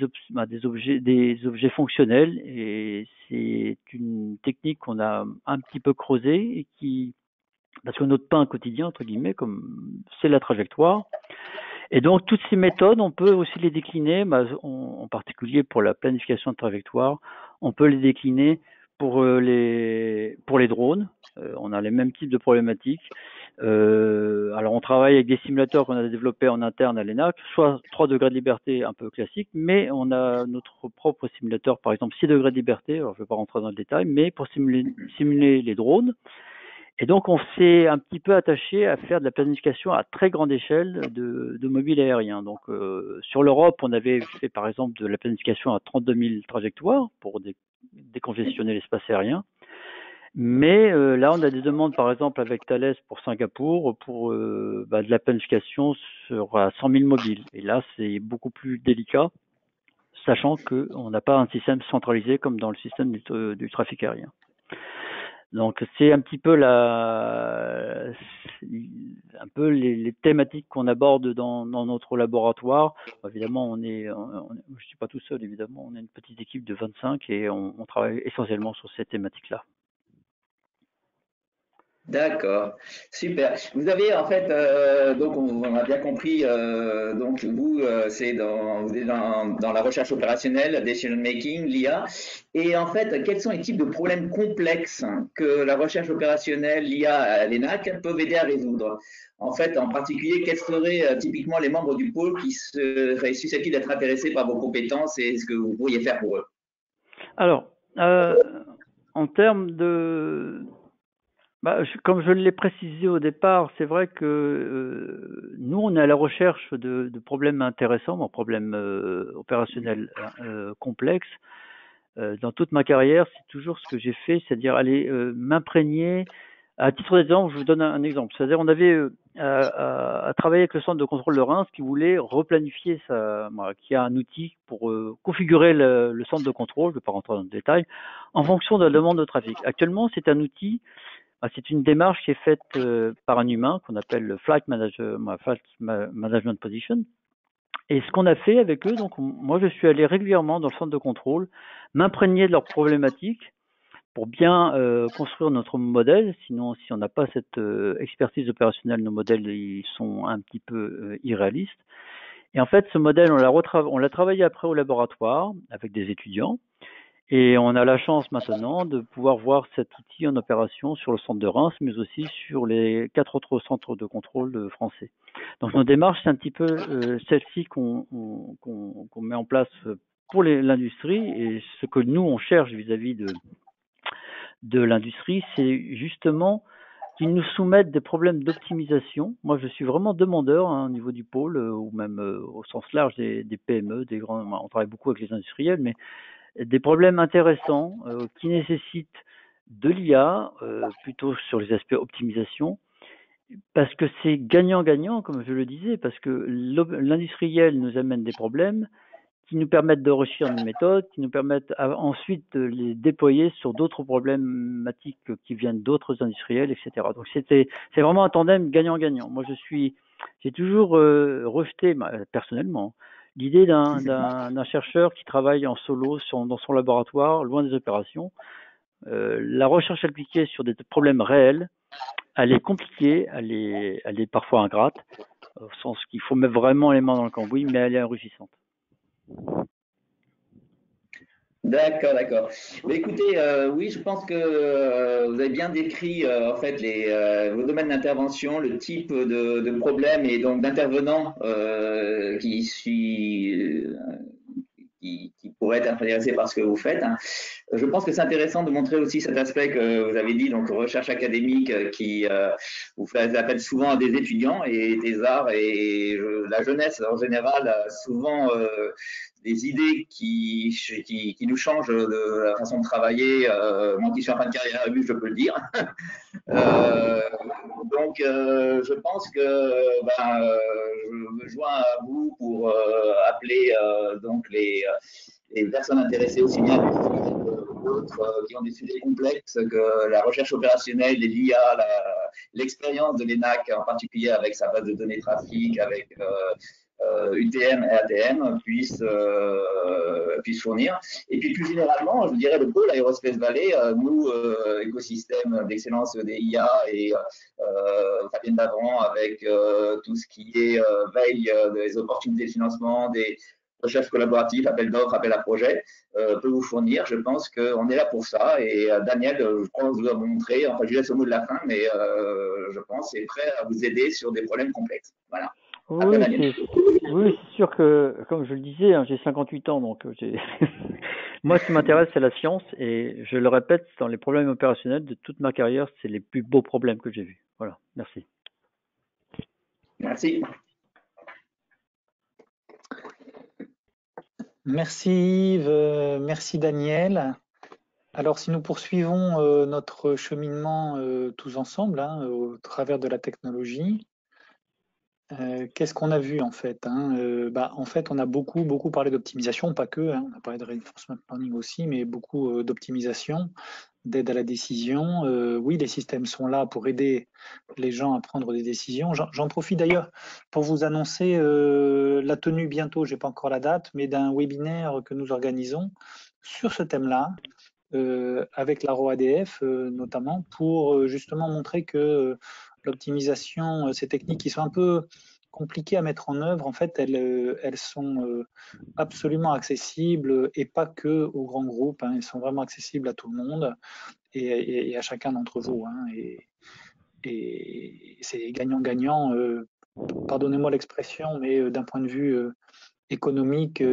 objets fonctionnels et c'est une technique qu'on a un petit peu creusée et parce que notre pain quotidien entre guillemets, c'est la trajectoire. Et donc toutes ces méthodes, on peut aussi les décliner, en particulier pour la planification de trajectoire, on peut les décliner pour les drones. On a les mêmes types de problématiques. Alors on travaille avec des simulateurs qu'on a développés en interne à l'ENAC, soit 3 degrés de liberté un peu classique, mais on a notre propre simulateur, par exemple 6 degrés de liberté, alors je ne vais pas rentrer dans le détail, mais pour simuler les drones. Et donc on s'est un petit peu attaché à faire de la planification à très grande échelle de mobiles aériens. Donc sur l'Europe, on avait fait par exemple de la planification à 32 000 trajectoires pour décongestionner l'espace aérien. Mais là, on a des demandes, par exemple, avec Thales pour Singapour, pour de la planification sur 100 000 mobiles. Et là, c'est beaucoup plus délicat, sachant qu'on n'a pas un système centralisé comme dans le système du trafic aérien. Donc, c'est un petit peu les thématiques qu'on aborde dans notre laboratoire. Évidemment, je ne suis pas tout seul, évidemment. On est une petite équipe de 25 et on travaille essentiellement sur ces thématiques-là. D'accord, super. Vous avez en fait, donc on a bien compris, donc vous, vous êtes dans la recherche opérationnelle, decision making, l'IA, et en fait, quels sont les types de problèmes complexes que la recherche opérationnelle, l'IA à l'ENAC peuvent aider à résoudre? En fait, en particulier, quels seraient typiquement les membres du pôle qui seraient susceptibles d'être intéressés par vos compétences et ce que vous pourriez faire pour eux? Alors, en termes de... comme je l'ai précisé au départ, c'est vrai que nous, on est à la recherche de problèmes intéressants, problèmes opérationnels complexes. Dans toute ma carrière, c'est toujours ce que j'ai fait, c'est-à-dire aller m'imprégner. À titre d'exemple, je vous donne un exemple. C'est-à-dire, on avait à travailler avec le centre de contrôle de Reims qui voulait replanifier qui a un outil pour configurer le centre de contrôle, je ne vais pas rentrer dans le détail, en fonction de la demande de trafic. Actuellement, c'est un outil. C'est une démarche qui est faite par un humain qu'on appelle le Flight Management Position. Et ce qu'on a fait avec eux, donc moi je suis allé régulièrement dans le centre de contrôle, m'imprégner de leurs problématiques pour bien construire notre modèle. Sinon, si on n'a pas cette expertise opérationnelle, nos modèles ils sont un petit peu irréalistes. Et en fait, ce modèle, on l'a travaillé après au laboratoire avec des étudiants. Et on a la chance maintenant de pouvoir voir cet outil en opération sur le centre de Reims, mais aussi sur les 4 autres centres de contrôle français. Donc nos démarches, c'est un petit peu celle-ci qu'on met en place pour l'industrie, et ce que nous, on cherche vis-à-vis de l'industrie, c'est justement qu'ils nous soumettent des problèmes d'optimisation. Moi, je suis vraiment demandeur au niveau du pôle, ou même au sens large des PME, des grands. On travaille beaucoup avec les industriels, mais des problèmes intéressants qui nécessitent de l'IA, plutôt sur les aspects optimisation, parce que c'est gagnant-gagnant, comme je le disais, parce que l'industriel nous amène des problèmes qui nous permettent de réussir une méthode, qui nous permettent ensuite de les déployer sur d'autres problématiques qui viennent d'autres industriels, etc. Donc c'est vraiment un tandem gagnant-gagnant. Moi, j'ai toujours rejeté personnellement l'idée d'un chercheur qui travaille en solo dans son laboratoire, loin des opérations. La recherche appliquée sur des problèmes réels, elle est compliquée, elle est parfois ingrate, au sens qu'il faut mettre vraiment les mains dans le cambouis, mais elle est enrichissante. D'accord, d'accord. Mais écoutez, oui, je pense que vous avez bien décrit en fait vos domaines d'intervention, le type de problème et donc d'intervenants qui pourraient être intéressés par ce que vous faites. Hein. Je pense que c'est intéressant de montrer aussi cet aspect que vous avez dit, donc recherche académique, qui vous fait appel souvent à des étudiants et des arts et la jeunesse en général a souvent des idées qui nous changent de la façon de travailler. Moi qui suis en fin de carrière à Airbus, je peux le dire. Donc, je pense que je me joins à vous pour appeler donc les personnes intéressées aussi bien que d'autres qui ont des sujets complexes que la recherche opérationnelle, l'IA, l'expérience de l'ENAC en particulier avec sa base de données trafic, avec UTM et ATM puisse fournir. Et puis plus généralement, je dirais le pôle Aerospace Valley, nous, écosystème d'excellence d'IA et Fabienne Davran avec tout ce qui est veille des opportunités de financement, des recherches collaboratives, appel d'offres, appel à projet, peut vous fournir. Je pense qu'on est là pour ça. Et Daniel, je pense vous a montré, enfin je laisse le mot de la fin, mais je pense est prêt à vous aider sur des problèmes complexes. Voilà. Oui, c'est sûr que, comme je le disais, hein, j'ai 58 ans, donc moi, ce qui m'intéresse, c'est la science, et je le répète, dans les problèmes opérationnels de toute ma carrière, c'est les plus beaux problèmes que j'ai vus. Voilà, merci. Merci. Merci Yves, merci Daniel. Alors, si nous poursuivons notre cheminement tous ensemble, hein, au travers de la technologie, qu'est-ce qu'on a vu en fait, hein, en fait, on a beaucoup parlé d'optimisation, pas que, hein, on a parlé de reinforcement learning aussi, mais beaucoup d'optimisation, d'aide à la décision. Oui, les systèmes sont là pour aider les gens à prendre des décisions. J'en profite d'ailleurs pour vous annoncer la tenue bientôt, je n'ai pas encore la date, mais d'un webinaire que nous organisons sur ce thème-là, avec la ROADF notamment, pour justement montrer que l'optimisation, ces techniques qui sont un peu compliquées à mettre en œuvre, en fait, elles sont absolument accessibles et pas que aux grands groupes, hein, elles sont vraiment accessibles à tout le monde et à chacun d'entre vous. Hein, et c'est gagnant-gagnant, pardonnez-moi l'expression, mais d'un point de vue économique,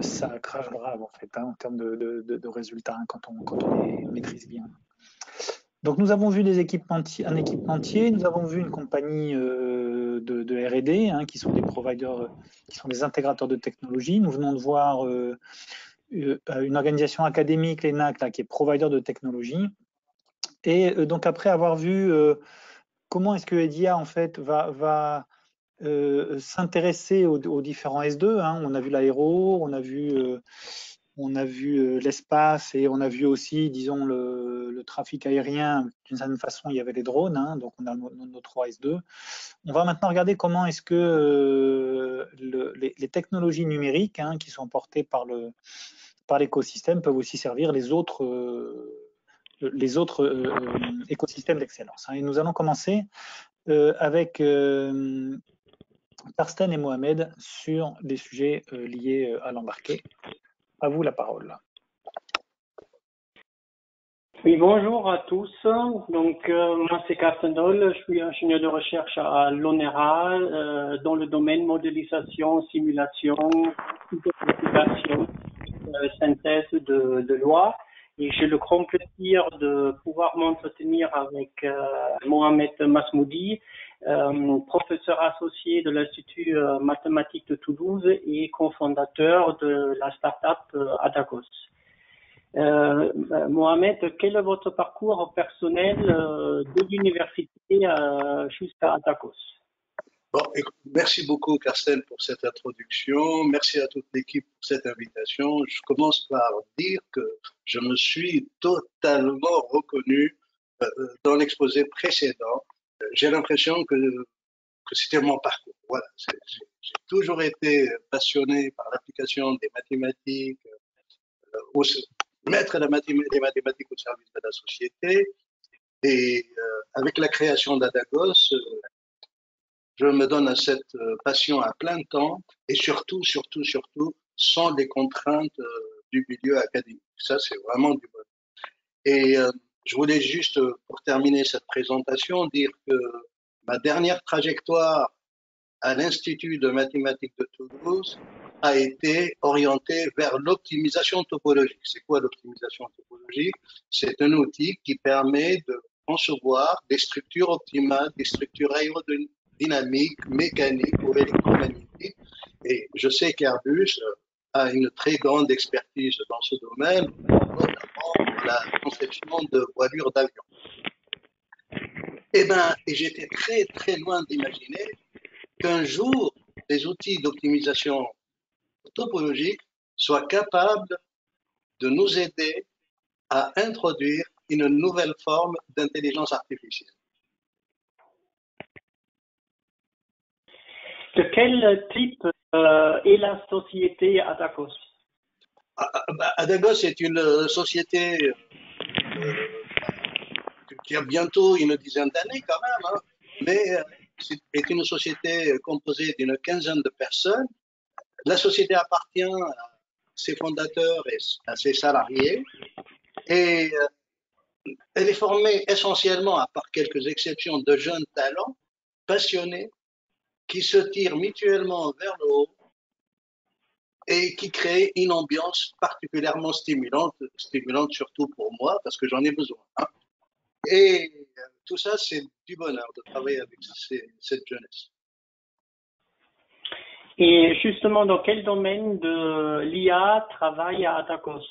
ça crache grave en fait, hein, en termes de résultats, hein, quand on les maîtrise bien. Donc nous avons vu un équipementier, nous avons vu une compagnie de R&D, hein, qui sont des providers, qui sont des intégrateurs de technologie. Nous venons de voir une organisation académique, l'ENAC, là, qui est provider de technologie. Et donc après avoir vu comment est-ce que EDIA en fait va s'intéresser aux différents S2, hein. On a vu l'aéro, on a vu l'espace et on a vu aussi, disons, le trafic aérien. D'une certaine façon, il y avait les drones, hein, donc on a nos 3 S2. On va maintenant regarder comment est-ce que les technologies numériques, hein, qui sont portées par l'écosystème peuvent aussi servir les autres écosystèmes d'excellence. Hein. Et nous allons commencer avec Karsten et Mohamed sur des sujets liés à l'embarqué. À vous la parole. Oui, bonjour à tous. Donc, moi, c'est Karsten Doll. Je suis ingénieur de recherche à l'ONERA dans le domaine modélisation, simulation, interprétation, synthèse de loi. Et j'ai le grand plaisir de pouvoir m'entretenir avec Mohamed Masmoudi, professeur associé de l'Institut mathématique de Toulouse et cofondateur de la start-up Adagos. Mohamed, quel est votre parcours personnel de l'université jusqu'à Adagos? Bon, écoute, merci beaucoup, Karsten, pour cette introduction. Merci à toute l'équipe pour cette invitation. Je commence par dire que je me suis totalement reconnu dans l'exposé précédent. J'ai l'impression que c'était mon parcours. Voilà, j'ai toujours été passionné par l'application des mathématiques, mettre des mathématiques au service de la société. Et avec la création d'Adagos, je me donne à cette passion à plein temps et surtout, sans les contraintes du milieu académique. Ça, c'est vraiment du bon. Et je voulais juste, pour terminer cette présentation, dire que ma dernière trajectoire à l'Institut de mathématiques de Toulouse a été orientée vers l'optimisation topologique. C'est quoi l'optimisation topologique? C'est un outil qui permet de concevoir des structures optimales, des structures aérodynamiques, mécaniques ou électromagnétiques. Et je sais qu'Airbus a une très grande expertise dans ce domaine, notamment la conception de voilures d'avion. Et j'étais très loin d'imaginer qu'un jour, des outils d'optimisation topologique soient capables de nous aider à introduire une nouvelle forme d'intelligence artificielle. De quel type est la société Adagos? Adagos est une société qui a bientôt une dizaine d'années quand même, hein, mais c'est une société composée d'une quinzaine de personnes. La société appartient à ses fondateurs et à ses salariés et elle est formée essentiellement, à part quelques exceptions, de jeunes talents passionnés qui se tirent mutuellement vers le haut et qui créent une ambiance particulièrement stimulante surtout pour moi parce que j'en ai besoin. Hein. Et tout ça, c'est du bonheur de travailler avec cette jeunesse. Et justement, dans quel domaine de l'IA travaille à Adagos?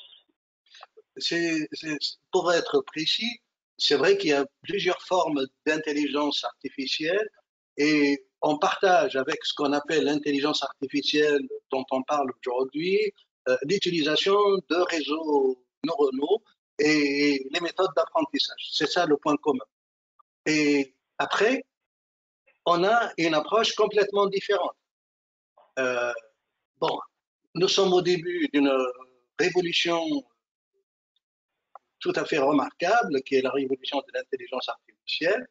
Pour être précis, c'est vrai qu'il y a plusieurs formes d'intelligence artificielle et on partage avec ce qu'on appelle l'intelligence artificielle dont on parle aujourd'hui, l'utilisation de réseaux neuronaux et les méthodes d'apprentissage. C'est ça le point commun. Et après, on a une approche complètement différente. Bon, nous sommes au début d'une révolution tout à fait remarquable, qui est la révolution de l'intelligence artificielle,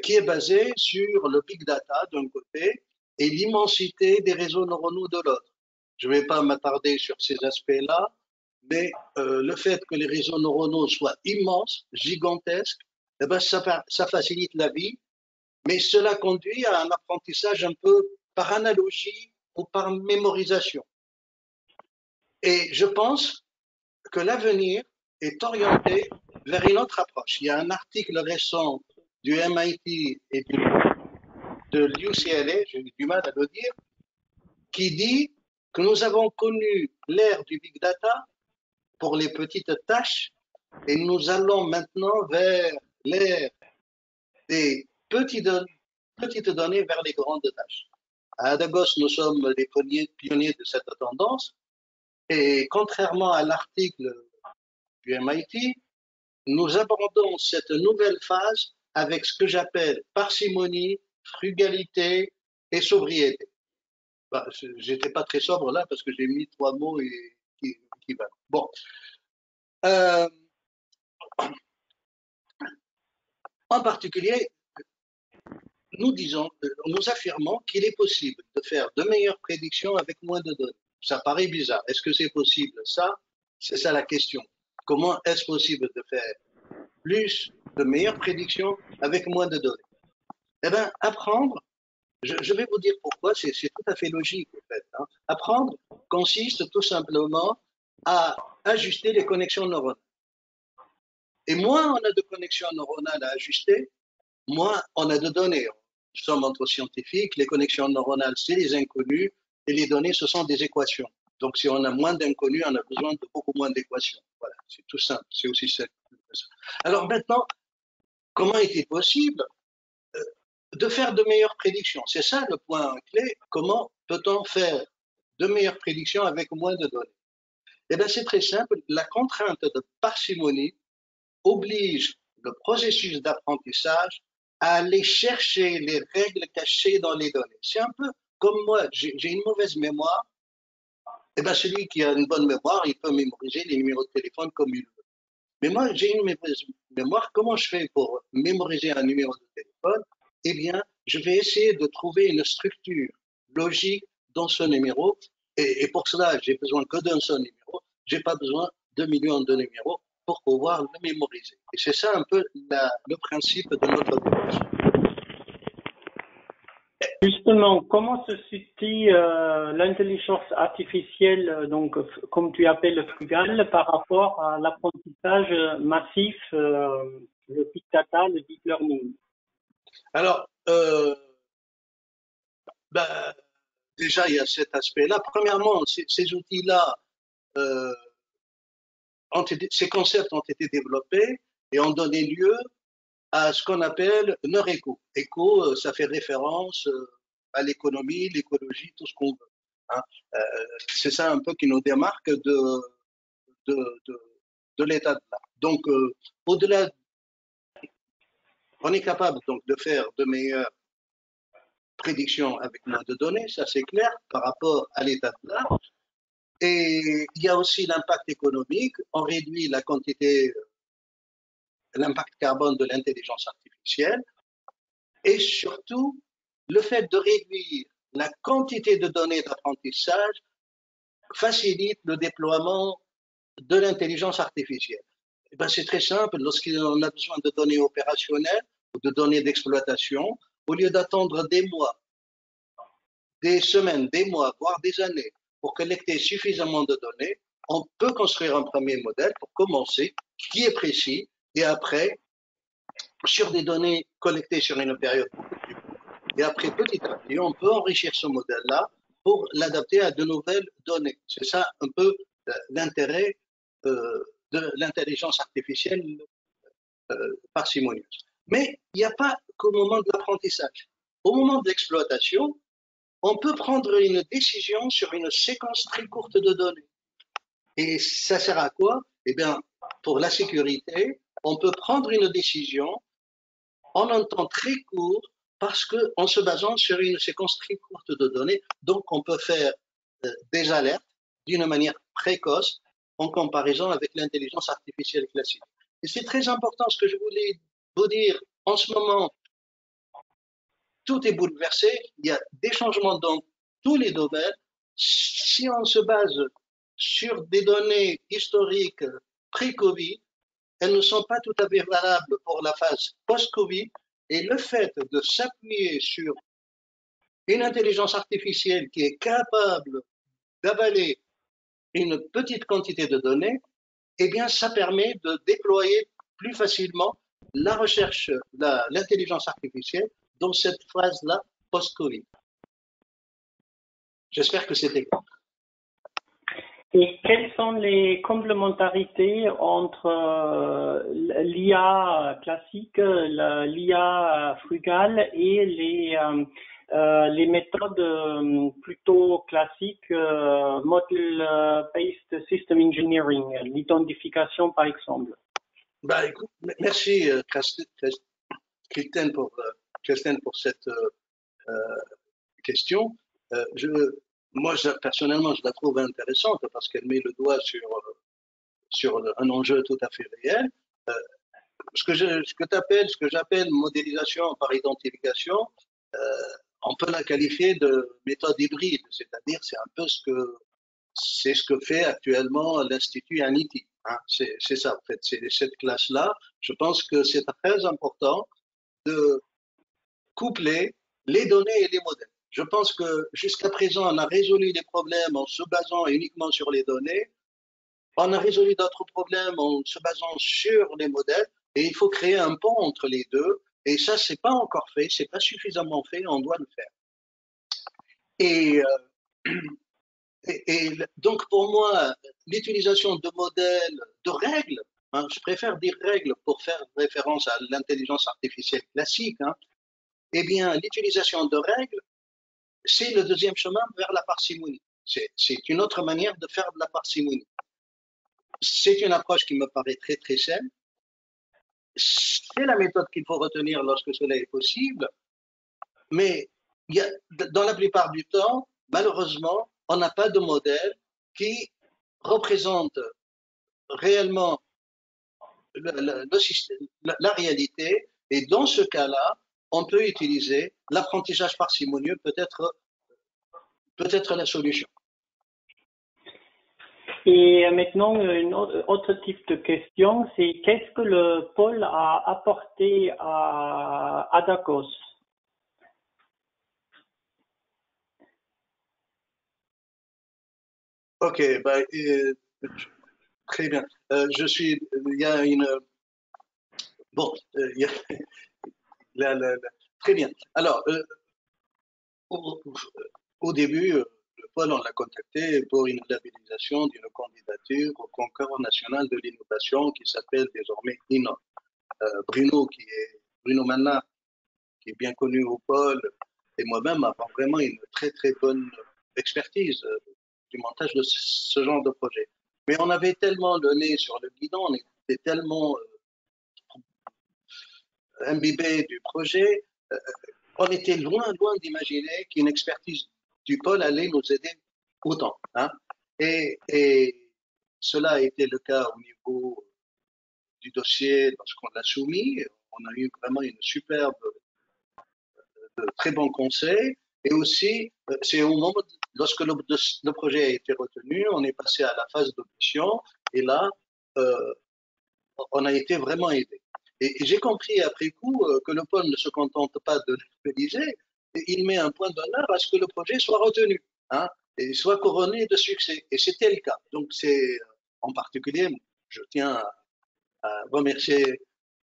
qui est basée sur le big data d'un côté et l'immensité des réseaux neuronaux de l'autre. Je ne vais pas m'attarder sur ces aspects-là, mais le fait que les réseaux neuronaux soient immenses, gigantesques, eh ben, ça facilite la vie, mais cela conduit à un apprentissage un peu par analogie ou par mémorisation. Et je pense que l'avenir est orienté vers une autre approche. Il y a un article récent du MIT et de l'UCLA, j'ai du mal à le dire, qui dit que nous avons connu l'ère du big data pour les petites tâches et nous allons maintenant vers l'ère des petites données vers les grandes tâches. À Adagos, nous sommes les pionniers de cette tendance et contrairement à l'article du MIT, nous abordons cette nouvelle phase avec ce que j'appelle parcimonie, frugalité et sobriété. J'étais pas très sobre là parce que j'ai mis 3 mots qui valent. Bon. En particulier, nous affirmons qu'il est possible de faire de meilleures prédictions avec moins de données. Ça paraît bizarre. Est-ce que c'est possible? Ça, c'est ça la question. Comment est-ce possible de faire plus de meilleures prédictions avec moins de données? Eh bien, apprendre, je vais vous dire pourquoi, c'est tout à fait logique en fait. Hein. Apprendre consiste tout simplement à ajuster les connexions neuronales. Et moins on a de connexions neuronales à ajuster, moins on a de données. Nous sommes entre scientifiques, les connexions neuronales, c'est les inconnus, et les données, ce sont des équations. Donc, si on a moins d'inconnus, on a besoin de beaucoup moins d'équations. Voilà, c'est tout simple, c'est aussi simple que ça. Alors maintenant, comment est-il possible de faire de meilleures prédictions? C'est ça le point clé. Comment peut-on faire de meilleures prédictions avec moins de données? Eh bien, c'est très simple. La contrainte de parcimonie oblige le processus d'apprentissage à aller chercher les règles cachées dans les données. C'est un peu comme moi, j'ai une mauvaise mémoire. Eh bien, celui qui a une bonne mémoire, il peut mémoriser les numéros de téléphone comme il veut. Mais moi, j'ai une mauvaise mémoire. Comment je fais pour mémoriser un numéro de téléphone? Eh bien, je vais essayer de trouver une structure logique dans ce numéro. Et pour cela, j'ai besoin que d'un seul numéro. J'ai pas besoin de millions de numéros pour pouvoir le mémoriser. Et c'est ça un peu le principe de notre démarche. Justement, comment se situe l'intelligence artificielle, donc comme tu appelles frugale, par rapport à l'apprentissage massif, le big data, le deep learning? Alors, déjà, il y a cet aspect-là. Premièrement, ces outils-là, ces concepts ont été développés et ont donné lieu à ce qu'on appelle NeurEco. Eco, ça fait référence à l'économie, l'écologie, tout ce qu'on veut. Hein. C'est ça un peu qui nous démarque de l'état de l'art. Donc, au-delà, on est capable donc de faire de meilleures prédictions avec moins de données, ça c'est clair, par rapport à l'état de l'art. Et il y a aussi l'impact économique. On réduit la quantité, l'impact carbone de l'intelligence artificielle. Et surtout, le fait de réduire la quantité de données d'apprentissage facilite le déploiement de l'intelligence artificielle. Et ben, c'est très simple. Lorsqu'on a besoin de données opérationnelles ou de données d'exploitation, au lieu d'attendre des mois, des semaines, des mois, voire des années pour collecter suffisamment de données, on peut construire un premier modèle pour commencer, qui est précis, et après, sur des données collectées sur une période beaucoup plus courte, et après, petit à petit, on peut enrichir ce modèle-là pour l'adapter à de nouvelles données. C'est ça un peu l'intérêt de l'intelligence artificielle parcimonieuse. Mais il n'y a pas qu'au moment de l'apprentissage. Au moment de l'exploitation, on peut prendre une décision sur une séquence très courte de données. Et ça sert à quoi? Eh bien, pour la sécurité, on peut prendre une décision en un temps très court parce qu'en se basant sur une séquence très courte de données, donc on peut faire des alertes d'une manière précoce en comparaison avec l'intelligence artificielle classique. Et c'est très important ce que je voulais vous dire. En ce moment, tout est bouleversé, il y a des changements dans tous les domaines. Si on se base sur des données historiques pré-Covid, elles ne sont pas tout à fait valables pour la phase post-Covid. Et le fait de s'appuyer sur une intelligence artificielle qui est capable d'avaler une petite quantité de données, eh bien, ça permet de déployer plus facilement la recherche, l'intelligence artificielle dans cette phase-là post-Covid. J'espère que c'était clair. Et quelles sont les complémentarités entre l'IA classique, l'IA frugale et les méthodes plutôt classiques, Model-Based System Engineering, l'identification par exemple? Bah, écoute, merci Christine pour cette question. Moi, personnellement, je la trouve intéressante parce qu'elle met le doigt sur un enjeu tout à fait réel. ce que j'appelle modélisation par identification, on peut la qualifier de méthode hybride, c'est-à-dire c'est ce que fait actuellement l'Institut Aniti. Hein. C'est ça, en fait, c'est cette classe-là. Je pense que c'est très important de coupler les données et les modèles. Je pense que jusqu'à présent, on a résolu les problèmes en se basant uniquement sur les données. On a résolu d'autres problèmes en se basant sur les modèles et il faut créer un pont entre les deux. Et ça, c'est pas encore fait, c'est pas suffisamment fait, on doit le faire. Et donc, pour moi, l'utilisation de modèles, de règles, hein, je préfère dire règles pour faire référence à l'intelligence artificielle classique, hein, eh bien, l'utilisation de règles, c'est le deuxième chemin vers la parcimonie. C'est une autre manière de faire de la parcimonie. C'est une approche qui me paraît très, très saine. C'est la méthode qu'il faut retenir lorsque cela est possible. Mais dans la plupart du temps, malheureusement, on n'a pas de modèle qui représente réellement le système, la réalité. Et dans ce cas-là, on peut utiliser l'apprentissage parcimonieux, peut-être la solution. Et maintenant, une autre type de question, c'est qu'est-ce que le pôle a apporté à Adakos? Ok, très bien. Il y a une, bon, il y a, très bien. Alors, au début, le pôle, on l'a contacté pour une labellisation d'une candidature au concours national de l'innovation qui s'appelle désormais INNO. Bruno Manna, qui est bien connu au pôle, et moi-même avons vraiment une très très bonne expertise du montage de ce genre de projet. Mais on avait tellement le nez sur le guidon, on était tellement imbibé du projet, on était loin d'imaginer qu'une expertise du pôle allait nous aider autant. Hein. Et cela a été le cas au niveau du dossier lorsqu'on l'a soumis. On a eu vraiment une superbe, de très bons conseils. Et aussi, c'est au moment, lorsque le projet a été retenu, on est passé à la phase d'audition. Et là, on a été vraiment aidé. Et j'ai compris après coup que le pôle ne se contente pas de labelliser, il met un point d'honneur à ce que le projet soit retenu, hein, et soit couronné de succès. Et c'était le cas. Donc c'est, en particulier, je tiens à remercier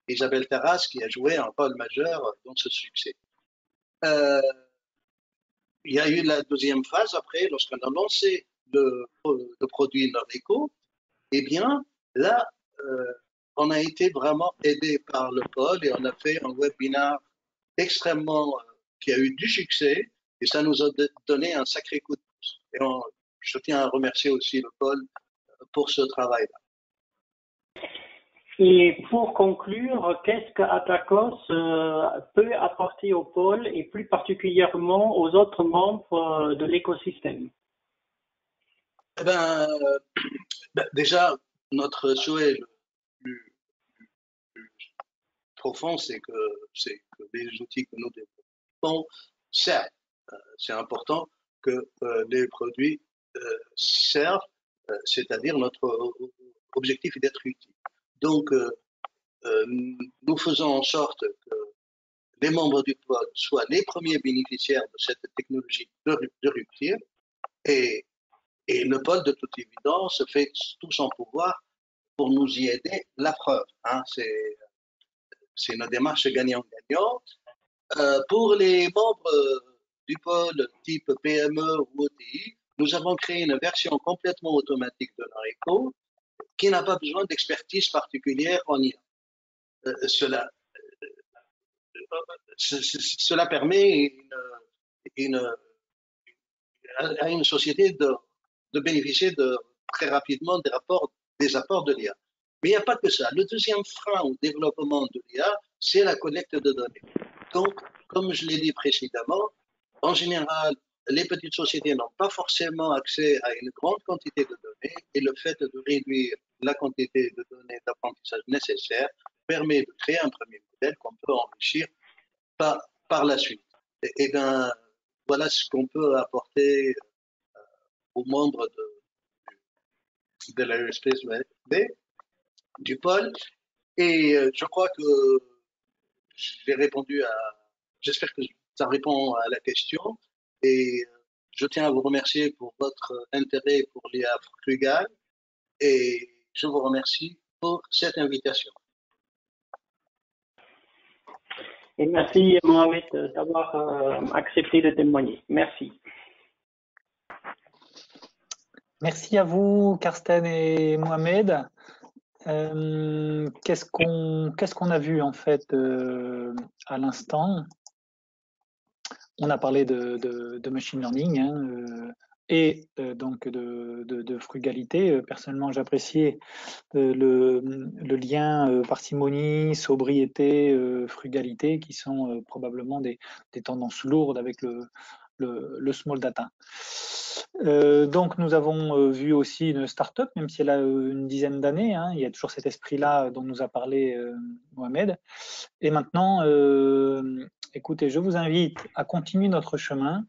Isabelle Terrasse qui a joué un rôle majeur dans ce succès. Il y a eu la deuxième phase après, lorsqu'on a lancé le produit Nordico, eh bien là, on a été vraiment aidé par le pôle et on a fait un webinaire extrêmement qui a eu du succès et ça nous a donné un sacré coup de pouce. Et je tiens à remercier aussi le pôle pour ce travail-là. Et pour conclure, qu'est-ce que Adakos peut apporter au pôle et plus particulièrement aux autres membres de l'écosystème? Eh ben, déjà, notre souhait le plus profond, c'est que les outils que nous développons servent. C'est important que les produits servent, c'est-à-dire notre objectif est d'être utile. Donc, nous faisons en sorte que les membres du pôle soient les premiers bénéficiaires de cette technologie de rupture et le pôle, de toute évidence, fait tout son pouvoir pour nous y aider. La preuve, hein, c'est une démarche gagnant-gagnant. Pour les membres du pôle type PME ou OTI, nous avons créé une version complètement automatique de Nordico qui n'a pas besoin d'expertise particulière en IA. Cela permet à une société de bénéficier très rapidement des apports de l'IA. Mais il n'y a pas que ça. Le deuxième frein au développement de l'IA, c'est la collecte de données. Donc, comme je l'ai dit précédemment, en général, les petites sociétés n'ont pas forcément accès à une grande quantité de données et le fait de réduire la quantité de données d'apprentissage nécessaires permet de créer un premier modèle qu'on peut enrichir par la suite. Et bien, voilà ce qu'on peut apporter aux membres de l'Aerospace Bay, du pôle. Et je crois que j'ai répondu à. J'espère que ça répond à la question. Et je tiens à vous remercier pour votre intérêt pour l'IA Frugal. Et je vous remercie pour cette invitation. Et merci, Mohamed, d'avoir accepté de témoigner. Merci. Merci à vous, Karsten et Mohamed. Qu'est-ce qu'on a vu en fait à l'instant? On a parlé de machine learning et donc de frugalité. Personnellement, j'appréciais le lien parcimonie, sobriété, frugalité, qui sont probablement des tendances lourdes avec le small data. Donc nous avons vu aussi une start-up, même si elle a une dizaine d'années, hein, il y a toujours cet esprit-là dont nous a parlé Mohamed. Et maintenant, écoutez, je vous invite à continuer notre chemin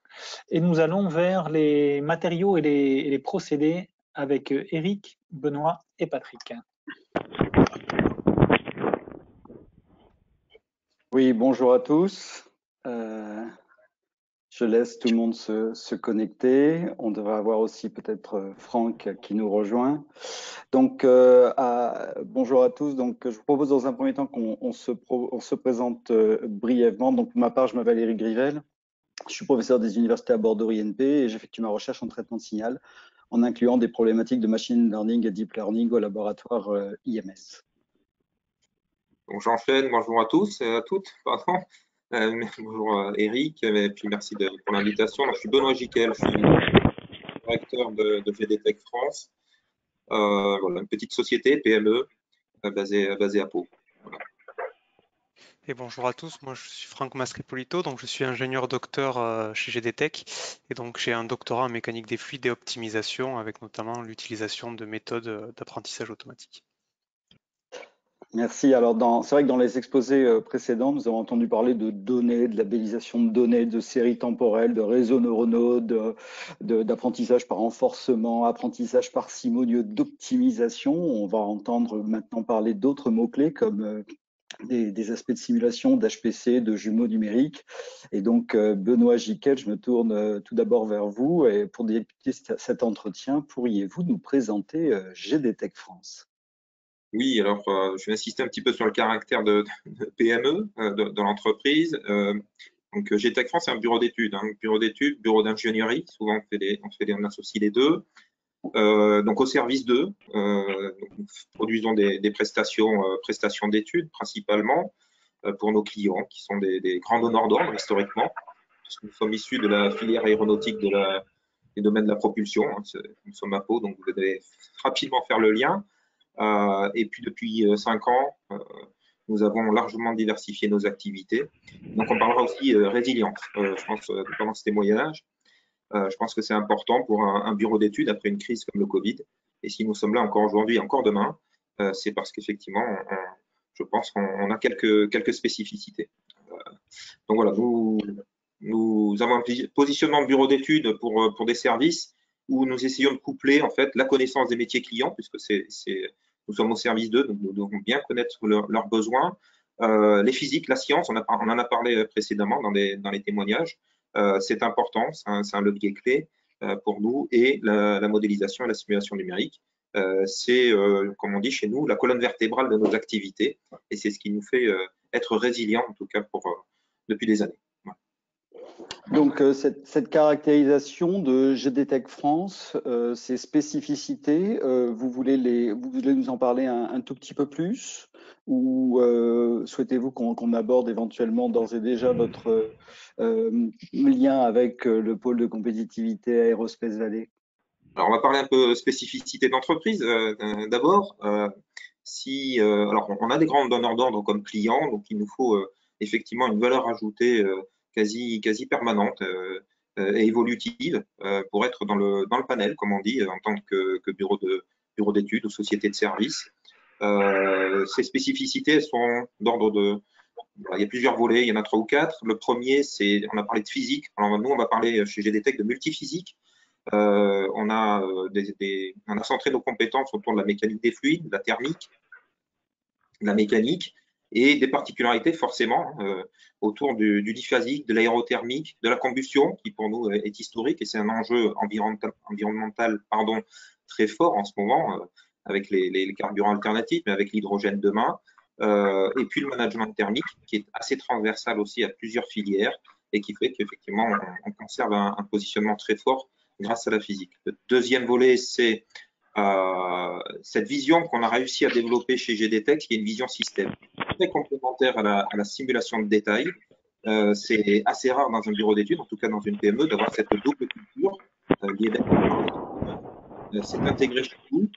et nous allons vers les matériaux et les procédés avec Eric, Benoît et Patrick. Oui, bonjour à tous. Je laisse tout le monde se connecter. On devrait avoir aussi peut-être Franck qui nous rejoint. Donc, bonjour à tous. Donc, je vous propose dans un premier temps qu'on se présente brièvement. Donc, pour ma part, je m'appelle Eric Grivel. Je suis professeur des universités à Bordeaux INP et j'effectue ma recherche en traitement de signal en incluant des problématiques de machine learning et deep learning au laboratoire IMS. Donc, j'enchaîne. Bonjour à tous et à toutes. Pardon. Bonjour Eric, et puis merci pour l'invitation. Je suis Benoît Giquel, je suis directeur de GDTech France. Voilà, une petite société PME basée à Pau. Voilà. Et bonjour à tous, moi je suis Franck Mascripolito, donc je suis ingénieur docteur chez GDTech et donc j'ai un doctorat en mécanique des fluides et optimisation avec notamment l'utilisation de méthodes d'apprentissage automatique. Merci. Alors, c'est vrai que dans les exposés précédents, nous avons entendu parler de données, de labellisation de données, de séries temporelles, de réseaux neuronaux, d'apprentissage par renforcement, apprentissage parcimonieux, d'optimisation. On va entendre maintenant parler d'autres mots-clés comme des aspects de simulation, d'HPC, de jumeaux numériques. Et donc, Benoît Giquel, je me tourne tout d'abord vers vous. Et pour débuter cet entretien, pourriez-vous nous présenter GDTech France ? Oui, alors je vais insister un petit peu sur le caractère de PME dans l'entreprise. Donc GDTech France, c'est un bureau d'études, bureau d'ingénierie. Souvent on associe les deux. Donc au service d'eux, nous produisons des prestations d'études principalement pour nos clients qui sont des grands donneurs d'ordre historiquement, puisque nous sommes issus de la filière aéronautique des domaines de la propulsion. Nous sommes à Pau, donc vous devez rapidement faire le lien. Et puis depuis 5 ans, nous avons largement diversifié nos activités. Donc on parlera aussi résilience, je pense, pendant ce témoignage. Je pense que c'est important pour un bureau d'études après une crise comme le Covid. Et si nous sommes là encore aujourd'hui, encore demain, c'est parce qu'effectivement, je pense qu'on a quelques spécificités. Donc voilà, nous avons un positionnement de bureau d'études pour des services où nous essayons de coupler en fait la connaissance des métiers clients, puisque nous sommes au service d'eux, donc nous devons bien connaître leurs besoins. Les physiques, la science, on en a parlé précédemment dans les témoignages. C'est important, c'est un levier clé pour nous, et la modélisation et la simulation numérique, c'est, comme on dit chez nous, la colonne vertébrale de nos activités, et c'est ce qui nous fait être résilients, en tout cas depuis des années. Voilà. Donc, cette caractérisation de GDTech France, ces spécificités, vous voulez nous en parler un tout petit peu plus, ou souhaitez-vous qu'on aborde éventuellement d'ores et déjà votre lien avec le pôle de compétitivité Aerospace Valley? Alors, on va parler un peu spécificité d'entreprise d'abord. Alors, on a des grands donneurs d'ordre comme clients, donc il nous faut effectivement une valeur ajoutée quasi permanente et évolutive pour être dans le panel, comme on dit, en tant que bureau d'études ou société de services. Ces spécificités elles sont d'ordre de… Il y a plusieurs volets, il y en a 3 ou 4. Le premier, c'est, on a parlé de physique. Alors, nous, on va parler chez GDTech de multiphysique. On a centré nos compétences autour de la mécanique des fluides, de la thermique, de la mécanique et des particularités forcément autour du diphasique, de l'aérothermique, de la combustion qui pour nous est historique et c'est un enjeu environnemental très fort en ce moment avec les carburants alternatifs mais avec l'hydrogène demain. Et puis le management thermique qui est assez transversal aussi à plusieurs filières et qui fait qu'effectivement on conserve un positionnement très fort grâce à la physique. Le deuxième volet, c'est cette vision qu'on a réussi à développer chez GDTech, qui est une vision système, très complémentaire à la simulation de détail. C'est assez rare dans un bureau d'études, en tout cas dans une PME, d'avoir cette double culture liée c'est intégré chez nous.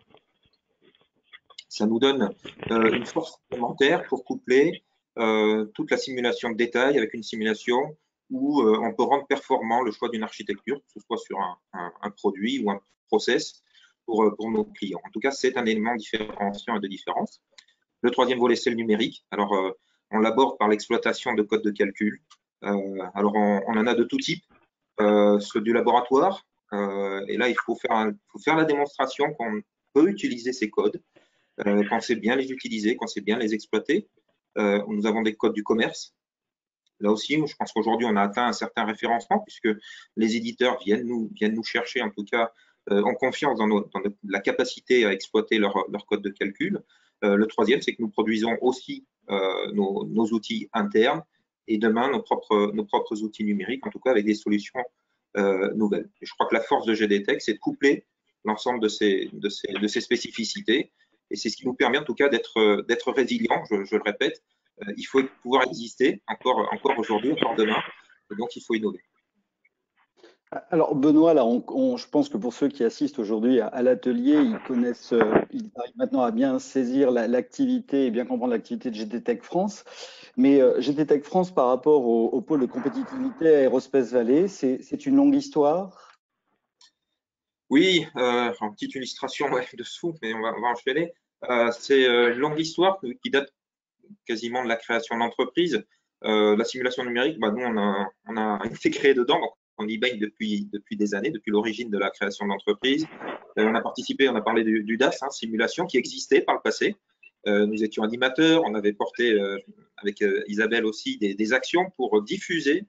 Ça nous donne une force supplémentaire pour coupler toute la simulation de détail avec une simulation où on peut rendre performant le choix d'une architecture, que ce soit sur un produit ou un process pour nos clients. En tout cas, c'est un élément différenciant et de différence. Le troisième volet, c'est le numérique. Alors, on l'aborde par l'exploitation de codes de calcul. Alors, on en a de tout type, ceux du laboratoire. Et là, il faut faire la démonstration qu'on peut utiliser ces codes, qu'on sait bien les utiliser, qu'on sait bien les exploiter. Nous avons des codes du commerce. Là aussi, je pense qu'aujourd'hui, on a atteint un certain référencement puisque les éditeurs viennent nous chercher, en tout cas, en confiance dans la capacité à exploiter leur code de calcul. Le troisième, c'est que nous produisons aussi nos outils internes et demain nos propres outils numériques, en tout cas avec des solutions nouvelles. Et je crois que la force de GDTech, c'est de coupler l'ensemble de ces spécificités et c'est ce qui nous permet en tout cas d'être résilients, je le répète. Il faut pouvoir exister encore aujourd'hui, encore demain, et donc il faut innover. Alors Benoît, là, je pense que pour ceux qui assistent aujourd'hui à l'atelier, ils arrivent maintenant à bien saisir l'activité et bien comprendre l'activité de GDTech France. Mais GDTech France, par rapport au pôle de compétitivité Aerospace Valley, c'est une longue histoire. Oui, en petite illustration dessous, mais on va enchaîner. C'est une longue histoire qui date quasiment de la création d'entreprise. La simulation numérique, nous, on a été créé dedans, donc on y baigne depuis des années, depuis l'origine de la création d'entreprise. On a participé, on a parlé du DAS, simulation, qui existait par le passé. Nous étions animateurs, on avait porté avec Isabelle aussi des actions pour diffuser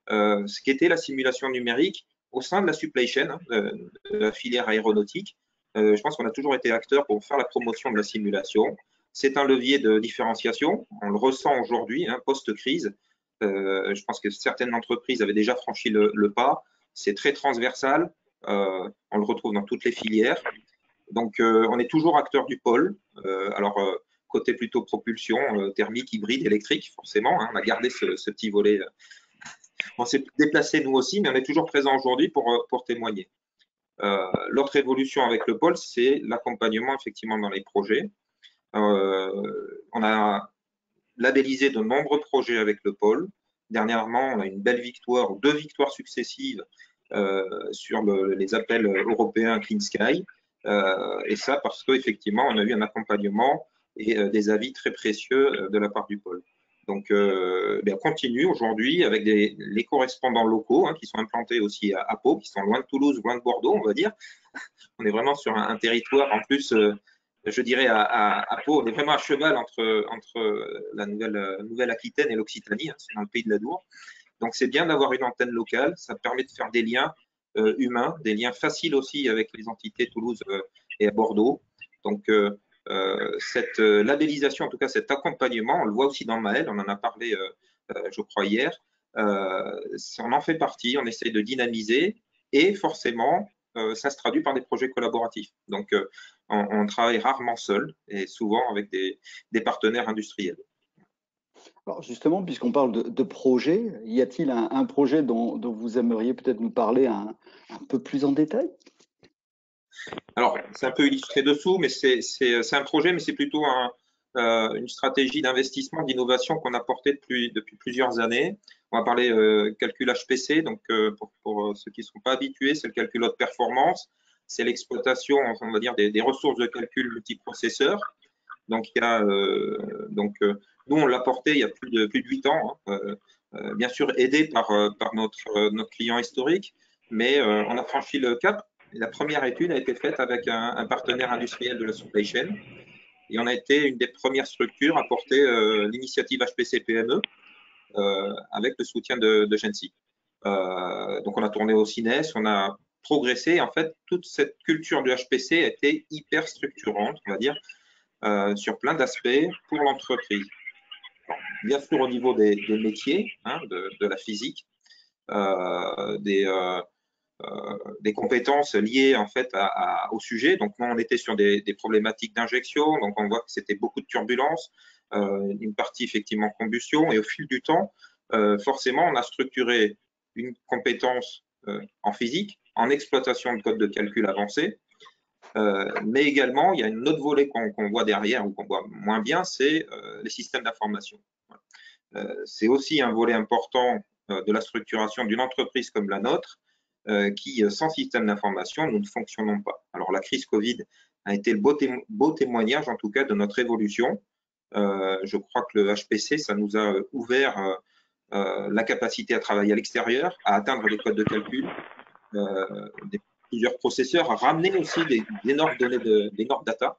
ce qu'était la simulation numérique au sein de la supply chain, de la filière aéronautique. Je pense qu'on a toujours été acteurs pour faire la promotion de la simulation. C'est un levier de différenciation. On le ressent aujourd'hui, post-crise. Je pense que certaines entreprises avaient déjà franchi le pas. C'est très transversal. On le retrouve dans toutes les filières. Donc, on est toujours acteur du pôle. Alors, côté plutôt propulsion, thermique, hybride, électrique, forcément. On a gardé ce petit volet. On s'est déplacé nous aussi, mais on est toujours présent aujourd'hui pour témoigner. L'autre évolution avec le pôle, c'est l'accompagnement effectivement dans les projets. On a labellisé de nombreux projets avec le pôle. Dernièrement, on a une belle victoire, 2 victoires successives sur les appels européens Clean Sky. Et ça parce qu'effectivement, on a eu un accompagnement et des avis très précieux de la part du pôle. Donc, on continue aujourd'hui avec les correspondants locaux qui sont implantés aussi à Pau, qui sont loin de Toulouse, loin de Bordeaux, on va dire. On est vraiment sur un territoire en plus… je dirais à Pau, on est vraiment à cheval entre la Nouvelle-Aquitaine et l'Occitanie, c'est dans le pays de l'Adour. Donc c'est bien d'avoir une antenne locale, ça permet de faire des liens humains, des liens faciles aussi avec les entités Toulouse et à Bordeaux. Donc cette labellisation, en tout cas cet accompagnement, on le voit aussi dans Maël, on en a parlé je crois hier, on en fait partie, on essaye de dynamiser et forcément ça se traduit par des projets collaboratifs. Donc on travaille rarement seul et souvent avec des partenaires industriels. Alors justement, puisqu'on parle de projet, y a-t-il un projet dont vous aimeriez peut-être nous parler un peu plus en détail? Alors, c'est un peu illustré dessous, mais c'est un projet, mais c'est plutôt une stratégie d'investissement, d'innovation qu'on a portée depuis plusieurs années. On va parler calcul HPC, donc pour ceux qui ne sont pas habitués, c'est le calcul haute performance. C'est l'exploitation, on va dire, des ressources de calcul multiprocesseurs. Donc, nous, on l'a porté il y a plus de 8 ans, hein, bien sûr aidé par notre client historique, mais on a franchi le cap. La première étude a été faite avec un partenaire industriel de la supply chain, et on a été une des premières structures à porter l'initiative HPC-PME avec le soutien de Gensi. Donc, on a tourné au CINES, on a progressé. En fait, toute cette culture du HPC a été hyper structurante, on va dire, sur plein d'aspects pour l'entreprise. Bien sûr, au niveau des métiers, hein, de la physique, des compétences liées en fait au sujet. Donc, nous, on était sur des problématiques d'injection, donc on voit que c'était beaucoup de turbulences, une partie effectivement combustion, et au fil du temps, forcément, on a structuré une compétence en physique, en exploitation de code de calcul avancé, mais également, il y a une autre volet qu'on voit derrière ou qu'on voit moins bien, c'est les systèmes d'information. C'est aussi un volet important de la structuration d'une entreprise comme la nôtre, qui, sans système d'information, nous ne fonctionnons pas. Alors, la crise Covid a été le beau témoignage, en tout cas, de notre évolution. Je crois que le HPC, ça nous a ouvert la capacité à travailler à l'extérieur, à atteindre les codes de calcul, plusieurs processeurs, à ramener aussi des énormes données, d'énormes data,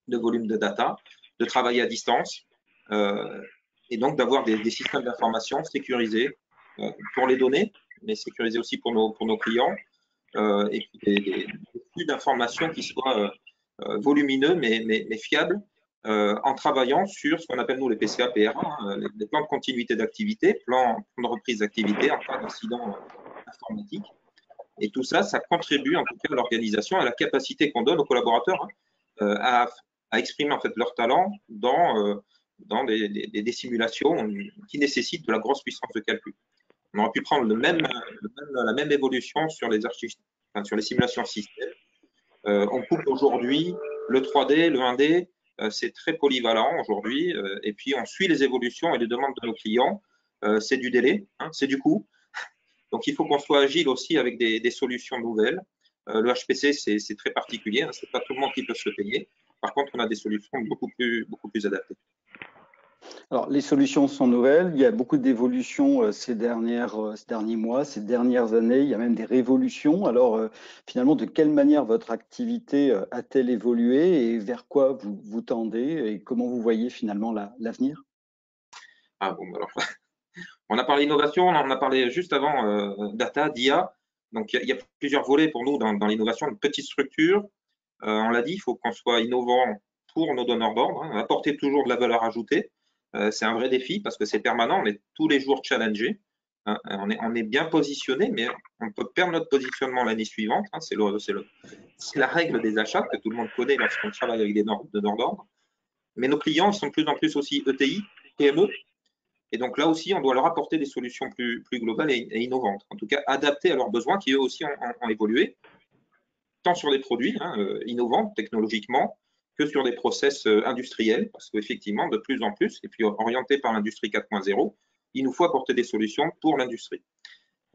de volume de data, de travailler à distance, et donc d'avoir des systèmes d'information sécurisés pour les données, mais sécurisés aussi pour nos clients, et puis des flux d'informations qui soient volumineux mais fiables, en travaillant sur ce qu'on appelle nous les PCA, PRA, hein, les plans de continuité d'activité, plans de reprise d'activité en cas d'incident informatique. Et tout ça, ça contribue en tout cas à l'organisation, à la capacité qu'on donne aux collaborateurs à exprimer en fait leur talent dans des simulations qui nécessitent de la grosse puissance de calcul. On aurait pu prendre la même évolution sur les sur les simulations système. On couple aujourd'hui le 3D, le 1D, c'est très polyvalent aujourd'hui, et puis on suit les évolutions et les demandes de nos clients. C'est du délai, hein, c'est du coût. Donc, il faut qu'on soit agile aussi avec des solutions nouvelles. Le HPC, c'est très particulier, hein, ce n'est pas tout le monde qui peut se le payer. Par contre, on a des solutions beaucoup plus adaptées. Alors, les solutions sont nouvelles. Il y a beaucoup d'évolutions ces derniers mois, ces dernières années. Il y a même des révolutions. Alors, finalement, de quelle manière votre activité a-t-elle évolué et vers quoi vous tendez et comment vous voyez finalement l'avenir? Ah bon, alors, on a parlé innovation, on en a parlé juste avant data, d'IA. Donc, il y a plusieurs volets pour nous dans l'innovation, une petite structure. On l'a dit, il faut qu'on soit innovant pour nos donneurs d'ordre, hein, apporter toujours de la valeur ajoutée. C'est un vrai défi parce que c'est permanent, on est tous les jours challengé. Hein, on est bien positionné, mais on peut perdre notre positionnement l'année suivante. Hein, c'est la règle des achats que tout le monde connaît lorsqu'on travaille avec des donneurs d'ordre. Mais nos clients sont de plus en plus aussi ETI, PME. Et donc là aussi, on doit leur apporter des solutions plus globales et innovantes, en tout cas adaptées à leurs besoins qui eux aussi ont évolué, tant sur des produits innovants technologiquement que sur des process industriels, parce qu'effectivement, de plus en plus, et puis orientés par l'industrie 4.0, il nous faut apporter des solutions pour l'industrie.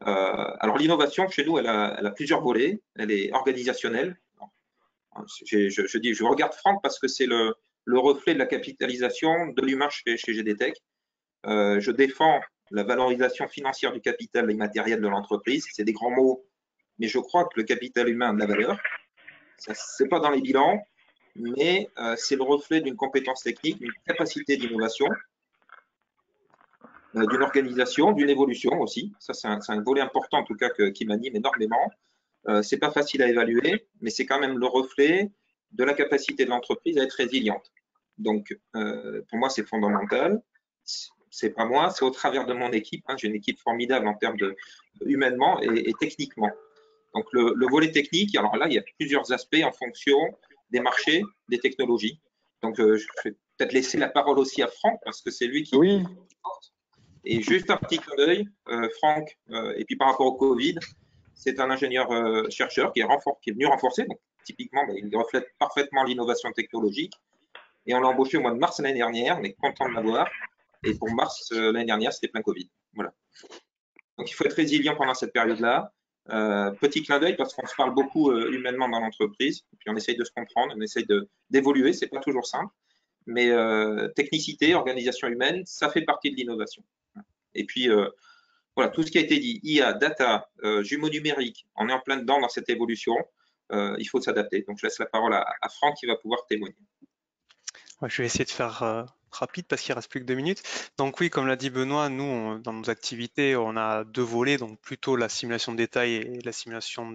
Alors l'innovation, chez nous, elle a plusieurs volets. Elle est organisationnelle. Je regarde Franck parce que c'est le reflet de la capitalisation de l'humain chez GDTech. Je défends la valorisation financière du capital immatériel de l'entreprise. C'est des grands mots, mais je crois que le capital humain a de la valeur. Ce n'est pas dans les bilans, mais c'est le reflet d'une compétence technique, d'une capacité d'innovation, d'une organisation, d'une évolution aussi. Ça, c'est un volet important en tout cas qui m'anime énormément. Ce n'est pas facile à évaluer, mais c'est quand même le reflet de la capacité de l'entreprise à être résiliente. Donc, pour moi, c'est fondamental. C'est pas moi, c'est au travers de mon équipe. Hein. J'ai une équipe formidable en termes humainement et techniquement. Donc, le volet technique, alors là, il y a plusieurs aspects en fonction des marchés, des technologies. Donc, je vais peut-être laisser la parole aussi à Franck, parce que c'est lui qui... Oui. Et juste un petit clin d'œil, Franck, et puis par rapport au Covid, c'est un ingénieur-chercheur qui est venu renforcer. Donc, typiquement, il reflète parfaitement l'innovation technologique. Et on l'a embauché au mois de mars l'année dernière. On est content de l'avoir. Et pour mars l'année dernière, c'était plein Covid. Voilà. Donc, il faut être résilient pendant cette période-là. Petit clin d'œil parce qu'on se parle beaucoup humainement dans l'entreprise. Puis on essaye de se comprendre, on essaye d'évoluer. C'est pas toujours simple. mais technicité, organisation humaine, ça fait partie de l'innovation. Et puis, voilà, tout ce qui a été dit, IA, data, jumeaux numériques, on est en plein dedans dans cette évolution. Il faut s'adapter. Donc, je laisse la parole à Franck qui va pouvoir témoigner. Ouais, je vais essayer de faire rapide parce qu'il reste plus que 2 minutes. Donc oui, comme l'a dit Benoît, nous, dans nos activités, on a 2 volets, donc plutôt la simulation de détail et la simulation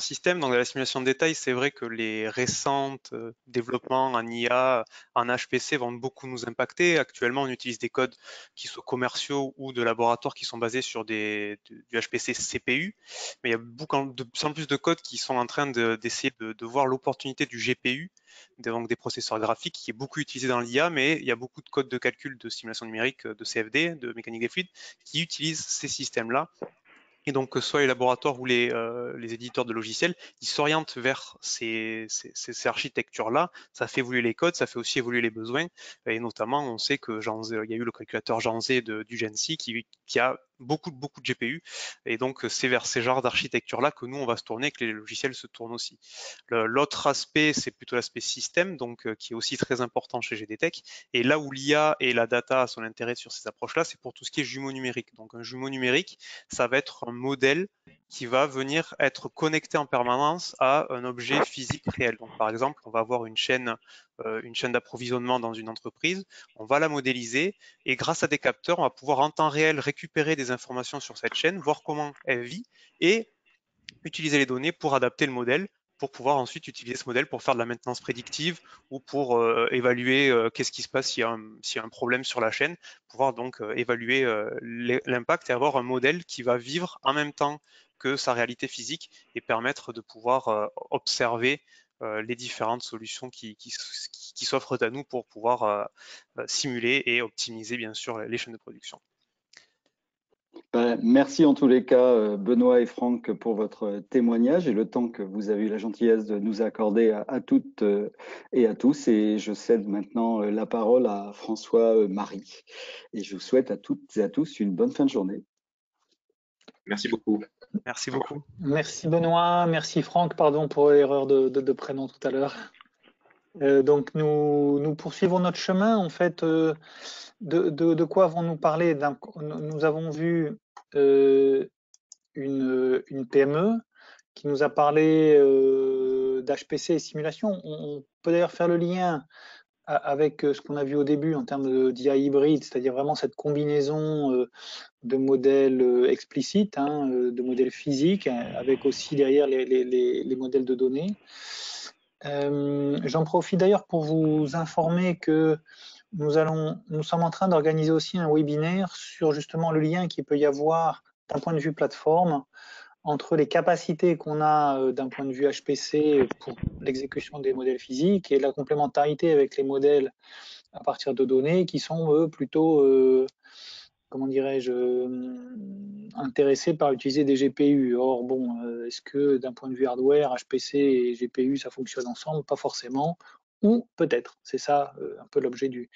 système. Donc la simulation de détail, c'est vrai que les récentes développements en IA, en HPC vont beaucoup nous impacter. Actuellement, on utilise des codes qui sont commerciaux ou de laboratoire qui sont basés sur du HPC CPU, mais il y a de plus en plus de codes qui sont en train d'essayer de voir l'opportunité du GPU, donc des processeurs graphiques, qui est beaucoup utilisé dans l'IA, mais il y a beaucoup de codes de calcul de simulation numérique, de CFD, de mécanique des fluides, qui utilisent ces systèmes-là. Et donc, que ce soit les laboratoires ou les éditeurs de logiciels, ils s'orientent vers ces architectures-là. Ça fait évoluer les codes, ça fait aussi évoluer les besoins. Et notamment, on sait que il y a eu le calculateur Janzé du Gen-C qui a beaucoup de GPU. Et donc, c'est vers ces genres d'architecture-là que nous, on va se tourner, que les logiciels se tournent aussi. L'autre aspect, c'est plutôt l'aspect système, donc qui est aussi très important chez GDTech. Et là où l'IA et la data a son intérêt sur ces approches-là, c'est pour tout ce qui est jumeau numérique. Donc, un jumeau numérique, ça va être un modèle qui va venir être connecté en permanence à un objet physique réel. Donc, par exemple, on va avoir une chaîne d'approvisionnement dans une entreprise, on va la modéliser et grâce à des capteurs, on va pouvoir en temps réel récupérer des informations sur cette chaîne, voir comment elle vit et utiliser les données pour adapter le modèle, pour pouvoir ensuite utiliser ce modèle pour faire de la maintenance prédictive ou pour évaluer qu'est-ce qui se passe s'il y a un problème sur la chaîne, pouvoir donc évaluer l'impact et avoir un modèle qui va vivre en même temps que sa réalité physique et permettre de pouvoir observer les différentes solutions qui s'offrent à nous pour pouvoir simuler et optimiser bien sûr les chaînes de production. Merci en tous les cas, Benoît et Franck, pour votre témoignage et le temps que vous avez eu la gentillesse de nous accorder à toutes et à tous. Et je cède maintenant la parole à François-Marie. Et je vous souhaite à toutes et à tous une bonne fin de journée. Merci beaucoup. Merci beaucoup. Merci Benoît, merci Franck, pardon pour l'erreur de prénom tout à l'heure. Donc nous poursuivons notre chemin. En fait, de quoi avons-nous parlé? Nous avons vu une PME qui nous a parlé d'HPC et simulation. On peut d'ailleurs faire le lien avec ce qu'on a vu au début en termes d'IA hybride, c'est-à-dire vraiment cette combinaison de modèles explicites, de modèles physiques, avec aussi derrière les modèles de données. J'en profite d'ailleurs pour vous informer que nous sommes en train d'organiser aussi un webinaire sur justement le lien qu'il peut y avoir d'un point de vue plateforme entre les capacités qu'on a d'un point de vue HPC pour l'exécution des modèles physiques et la complémentarité avec les modèles à partir de données qui sont eux plutôt, comment dirais-je, intéressés par utiliser des GPU. Or, bon, est-ce que d'un point de vue hardware, HPC et GPU, ça fonctionne ensemble? Pas forcément. Ou peut-être. C'est ça un peu l'objet du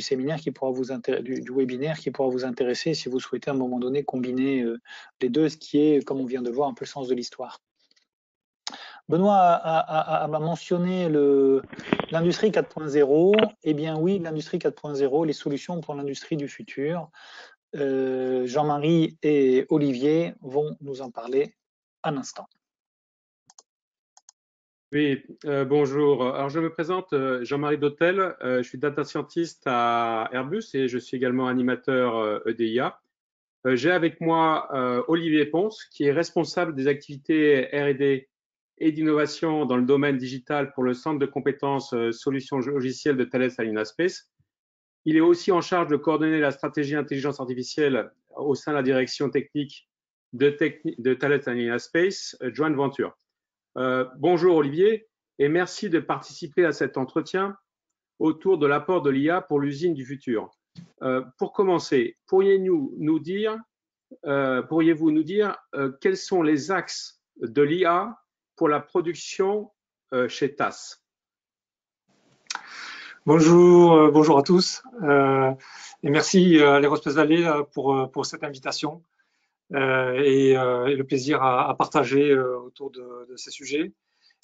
séminaire qui pourra vous du webinaire qui pourra vous intéresser si vous souhaitez à un moment donné combiner les deux, ce qui est, comme on vient de voir, un peu le sens de l'histoire. Benoît a mentionné l'industrie 4.0. Eh bien oui, l'industrie 4.0, les solutions pour l'industrie du futur. Jean-Marie et Olivier vont nous en parler un instant. Oui, bonjour. Alors, je me présente, Jean-Marie Dautel. Je suis data scientist à Airbus et je suis également animateur EDIA. J'ai avec moi Olivier Ponce, qui est responsable des activités R&D et d'innovation dans le domaine digital pour le centre de compétences solutions logicielles de Thales Alenia Space. Il est aussi en charge de coordonner la stratégie intelligence artificielle au sein de la direction technique de Thales Alenia Space Joint Venture. Bonjour Olivier et merci de participer à cet entretien autour de l'apport de l'IA pour l'usine du futur. Pour commencer, pourriez-vous nous dire quels sont les axes de l'IA pour la production chez TAS? Bonjour à tous et merci à l'Aerospace Valley pour cette invitation et le plaisir à partager autour de ces sujets.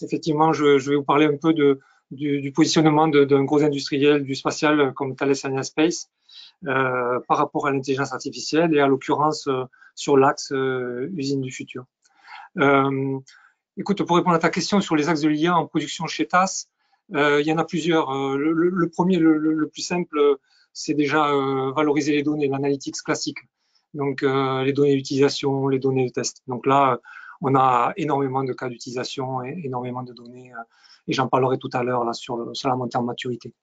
Effectivement, je vais vous parler un peu de du positionnement d'un gros industriel du spatial comme Thales Alenia Space par rapport à l'intelligence artificielle et à l'occurrence sur l'axe usine du futur. Écoute, pour répondre à ta question sur les axes de l'IA en production chez TAS, il y en a plusieurs. Le premier, le plus simple, c'est déjà valoriser les données, l'analytics classique. Donc, les données d'utilisation, les données de test. Donc là, on a énormément de cas d'utilisation et énormément de données, et j'en parlerai tout à l'heure là sur la montée en maturité.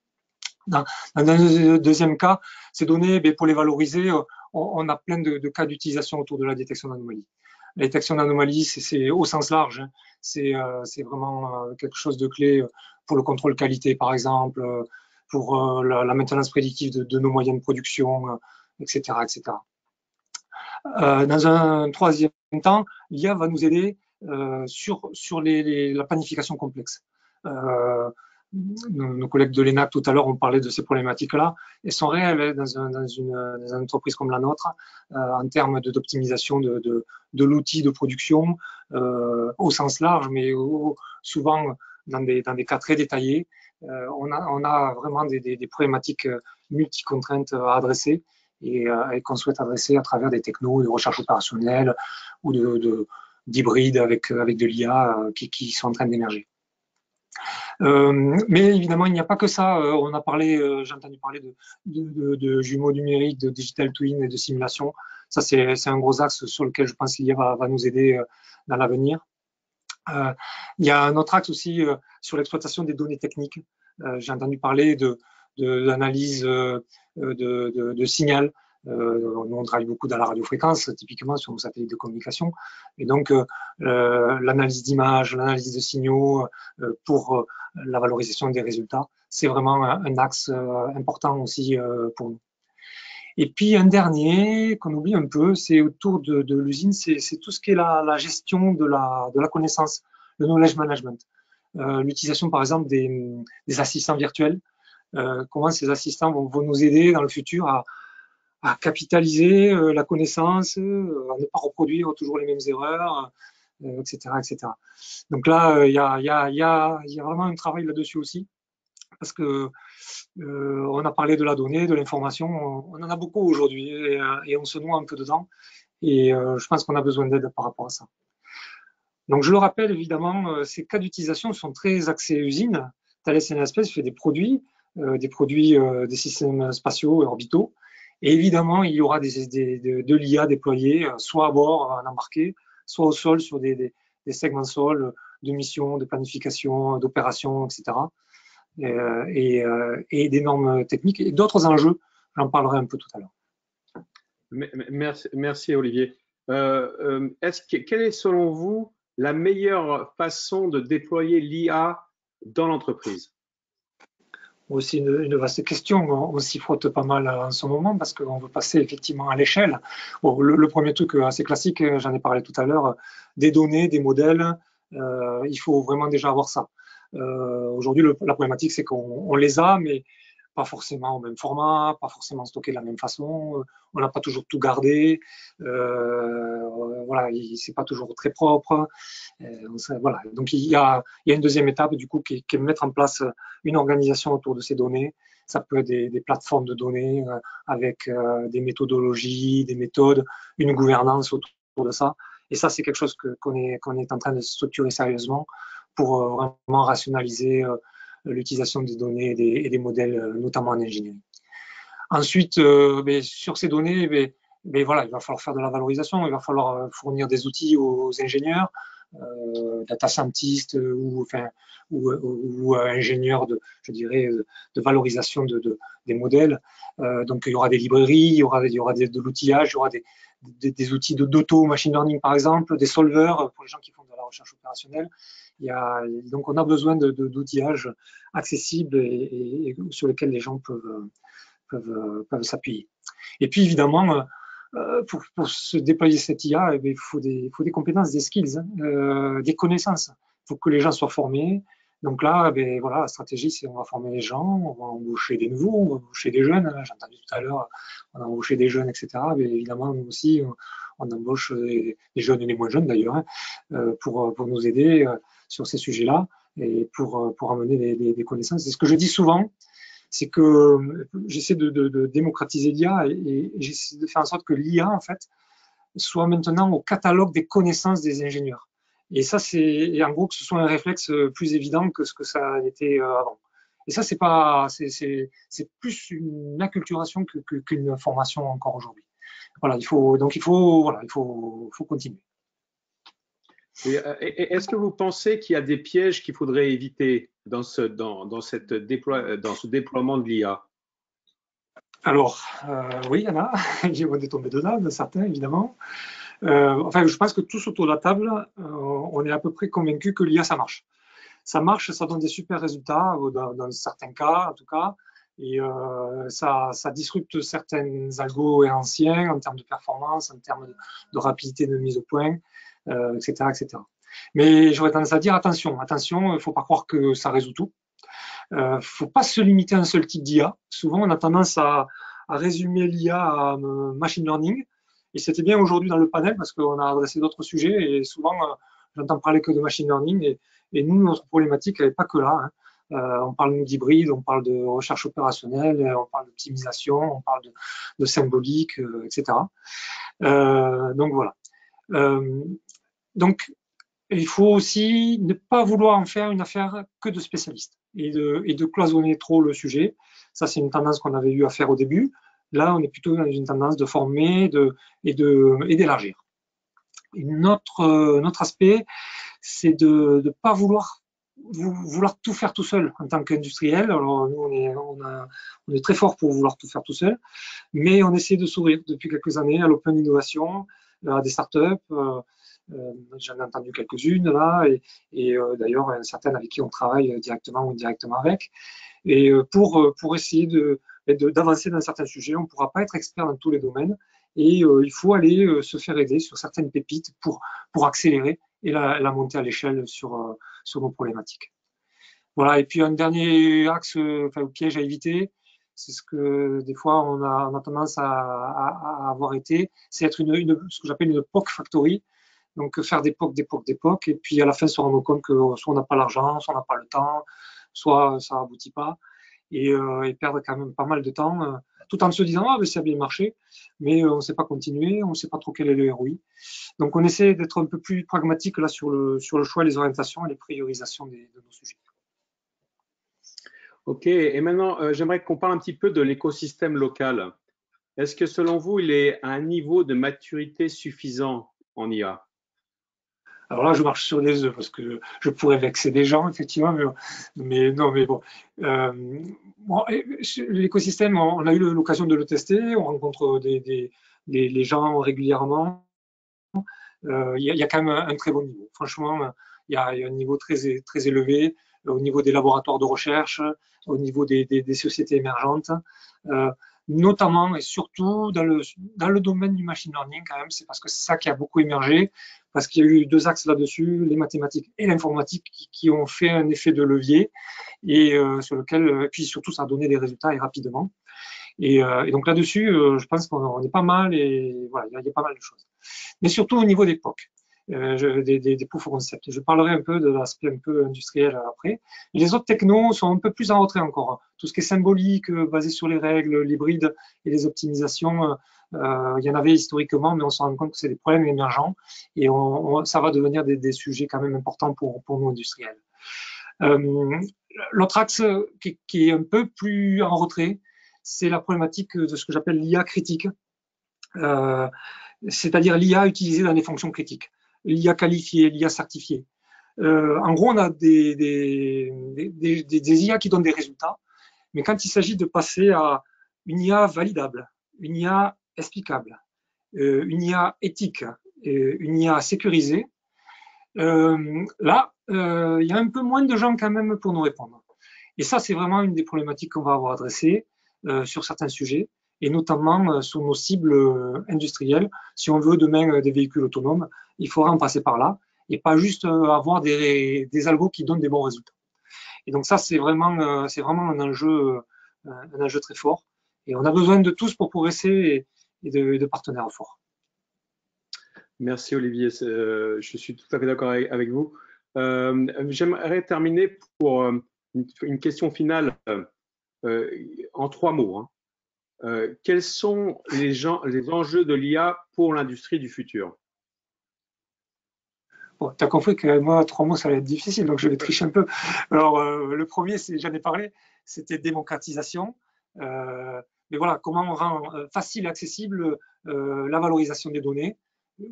Dans un deuxième cas, ces données, pour les valoriser, on a plein de cas d'utilisation autour de la détection d'anomalies. La détection d'anomalies, c'est au sens large, hein. C'est vraiment quelque chose de clé pour le contrôle qualité, par exemple, pour la maintenance prédictive de nos moyens de production, etc., etc. Dans un troisième temps, l'IA va nous aider sur la planification complexe. Nos collègues de l'ENAC tout à l'heure ont parlé de ces problématiques-là. Elles sont réelles dans une entreprise comme la nôtre en termes d'optimisation de l'outil de production au sens large, mais souvent dans des cas très détaillés. On a vraiment des problématiques multi-contraintes à adresser et qu'on souhaite adresser à travers des technos de recherche opérationnelle ou d'hybrides avec de l'IA qui sont en train d'émerger. Mais évidemment, il n'y a pas que ça. On a parlé, j'ai entendu parler de jumeaux numériques, de digital twin et de simulation. Ça, c'est un gros axe sur lequel je pense qu'il va nous aider dans l'avenir. Il y a un autre axe aussi sur l'exploitation des données techniques. J'ai entendu parler de l'analyse de signal. Nous, on travaille beaucoup dans la radiofréquence, typiquement sur nos satellites de communication. Et donc, l'analyse d'images, l'analyse de signaux pour la valorisation des résultats, c'est vraiment un axe important aussi pour nous. Et puis, un dernier qu'on oublie un peu, c'est autour de l'usine, c'est tout ce qui est la gestion de la connaissance, le knowledge management. L'utilisation, par exemple, des assistants virtuels. Comment ces assistants vont nous aider dans le futur à capitaliser la connaissance, à ne pas reproduire toujours les mêmes erreurs, etc., etc. Donc là, il y a vraiment un travail là-dessus aussi, parce que on a parlé de la donnée, de l'information, on en a beaucoup aujourd'hui et on se noie un peu dedans. Et je pense qu'on a besoin d'aide par rapport à ça. Donc je le rappelle évidemment, ces cas d'utilisation sont très axés usines. Thales Alenia Space fait des produits, des systèmes spatiaux et orbitaux. Et évidemment, il y aura de l'IA déployée, soit à bord, en embarqué, soit au sol sur des segments sol de mission, de planification, d'opération, etc. Et des normes techniques et d'autres enjeux. J'en parlerai un peu tout à l'heure. Merci Olivier. Quelle est selon vous la meilleure façon de déployer l'IA dans l'entreprise? Aussi une vaste question. On s'y frotte pas mal en ce moment parce qu'on veut passer effectivement à l'échelle. Bon, le premier truc assez classique, j'en ai parlé tout à l'heure, des données, des modèles, il faut vraiment déjà avoir ça. Aujourd'hui, la problématique, c'est qu'on les a, mais pas forcément au même format, pas forcément stocké de la même façon. On n'a pas toujours tout gardé. Voilà, c'est pas toujours très propre. Voilà. Donc il y a une deuxième étape du coup qui est de mettre en place une organisation autour de ces données. Ça peut être des plateformes de données avec des méthodologies, des méthodes, une gouvernance autour de ça. Et ça, c'est quelque chose qu'on est en train de structurer sérieusement pour vraiment rationaliser l'utilisation des données et des modèles, notamment en ingénierie. Ensuite, sur ces données, voilà, il va falloir faire de la valorisation, il va falloir fournir des outils aux ingénieurs, data scientists ou ingénieurs de valorisation des modèles. Donc il y aura des librairies, il y aura de l'outillage, il y aura des outils d'auto machine learning par exemple, des solvers pour les gens qui font de la recherche opérationnelle. Donc on a besoin d'outillage accessible et sur lesquels les gens peuvent s'appuyer. Et puis évidemment, pour se déployer cette IA, il faut des compétences, des skills, des connaissances. Il faut que les gens soient formés. Donc là, voilà, la stratégie, c'est on va former les gens, on va embaucher des nouveaux, on va embaucher des jeunes. J'ai entendu tout à l'heure, on a embauché des jeunes, etc. Mais évidemment, nous aussi, on embauche des jeunes et des moins jeunes d'ailleurs, pour nous aider sur ces sujets-là. et pour amener des connaissances. Et ce que je dis souvent, c'est que j'essaie de démocratiser l'IA et j'essaie de faire en sorte que l'IA, en fait, soit maintenant au catalogue des connaissances des ingénieurs. Et ça, c'est en gros que ce soit un réflexe plus évident que ce que ça a été avant. Et ça, c'est plus une acculturation qu'une formation encore aujourd'hui. Voilà, il faut continuer. Et est-ce que vous pensez qu'il y a des pièges qu'il faudrait éviter dans ce déploiement de l'IA? Alors, oui, il y en a. On est tombé dedans, certains, évidemment. Enfin, je pense que tous autour de la table, on est à peu près convaincus que l'IA, ça marche. Ça marche, ça donne des super résultats, dans certains cas, en tout cas. Et ça disrupte certains algos anciens en termes de performance, en termes de rapidité de mise au point, etc., etc. Mais j'aurais tendance à dire attention, il ne faut pas croire que ça résout tout. Faut pas se limiter à un seul type d'IA. Souvent, on a tendance à résumer l'IA à machine learning. Et c'était bien aujourd'hui dans le panel parce qu'on a adressé d'autres sujets et souvent, j'entends parler que de machine learning. Et nous, notre problématique, elle n'est pas que là. Hein. On parle d'hybride, on parle de recherche opérationnelle, on parle d'optimisation, on parle de symbolique, etc. Donc voilà. Donc, il faut aussi ne pas vouloir en faire une affaire que de spécialistes et de cloisonner trop le sujet. Ça, c'est une tendance qu'on avait eu à faire au début. Là, on est plutôt dans une tendance de former et d'élargir. Notre aspect, c'est de ne pas vouloir tout faire tout seul en tant qu'industriel. Alors, nous, on est très fort pour vouloir tout faire tout seul, mais on essaie de s'ouvrir depuis quelques années à l'open innovation, à des startups. J'en ai entendu quelques-unes là, et d'ailleurs certaines avec qui on travaille directement ou indirectement avec. Et pour essayer d'avancer dans certains sujets, on ne pourra pas être expert dans tous les domaines, et il faut aller se faire aider sur certaines pépites pour accélérer et la montée à l'échelle sur nos problématiques. Voilà. Et puis un dernier axe, piège à éviter, c'est ce que des fois on a tendance à avoir été, c'est être ce que j'appelle une POC factory. Donc, faire des POC, et puis à la fin se rendre compte que soit on n'a pas l'argent, soit on n'a pas le temps, soit ça aboutit pas, et perdre quand même pas mal de temps, tout en se disant ah, mais ça a bien marché, mais on ne sait pas continuer, on ne sait pas trop quel est le ROI. Donc, on essaie d'être un peu plus pragmatique là sur le choix, les orientations et les priorisations de nos sujets. Ok, et maintenant, j'aimerais qu'on parle un petit peu de l'écosystème local. Est-ce que selon vous, il est à un niveau de maturité suffisant en IA? Alors là, je marche sur des œufs parce que je pourrais vexer des gens, effectivement, mais non, mais bon. L'écosystème, on a eu l'occasion de le tester, on rencontre les gens régulièrement. Il y a quand même un très bon niveau. Franchement, il y a un niveau très élevé au niveau des laboratoires de recherche, au niveau des sociétés émergentes. Notamment et surtout dans le domaine du machine learning quand même, c'est parce que c'est ça qui a beaucoup émergé, parce qu'il y a eu deux axes là-dessus, les mathématiques et l'informatique qui ont fait un effet de levier et sur lequel, puis surtout ça a donné des résultats et rapidement. Et donc là-dessus, je pense qu'on est pas mal et voilà, il y a pas mal de choses. Mais surtout au niveau des POC. Des proof of concept. Je parlerai un peu de l'aspect un peu industriel après. Et les autres technos sont un peu plus en retrait encore. Tout ce qui est symbolique, basé sur les règles, l'hybride et les optimisations, il y en avait historiquement, mais on se rend compte que c'est des problèmes émergents et ça va devenir des sujets quand même importants pour nous industriels. L'autre axe qui est un peu plus en retrait, c'est la problématique de ce que j'appelle l'IA critique, c'est-à-dire l'IA utilisée dans les fonctions critiques. L'IA qualifiée, l'IA certifiée. En gros, on a des IA qui donnent des résultats, mais quand il s'agit de passer à une IA validable, une IA explicable, une IA éthique, une IA sécurisée, là, il y a un peu moins de gens quand même pour nous répondre. Et ça, c'est vraiment une des problématiques qu'on va avoir adressées sur certains sujets, et notamment sur nos cibles industrielles. Si on veut demain des véhicules autonomes, il faudra en passer par là et pas juste avoir des algos qui donnent des bons résultats. Et donc ça, c'est vraiment un enjeu très fort. Et on a besoin de tous pour progresser et de partenaires forts. Merci Olivier, je suis tout à fait d'accord avec vous. J'aimerais terminer pour une question finale en 3 mots. Hein. Quels sont les enjeux de l'IA pour l'industrie du futur? Bon, tu as compris que moi, 3 mots, ça va être difficile, donc je vais tricher un peu. Alors, le premier, j'en ai parlé, c'était démocratisation. Mais voilà, comment on rend facile et accessible la valorisation des données,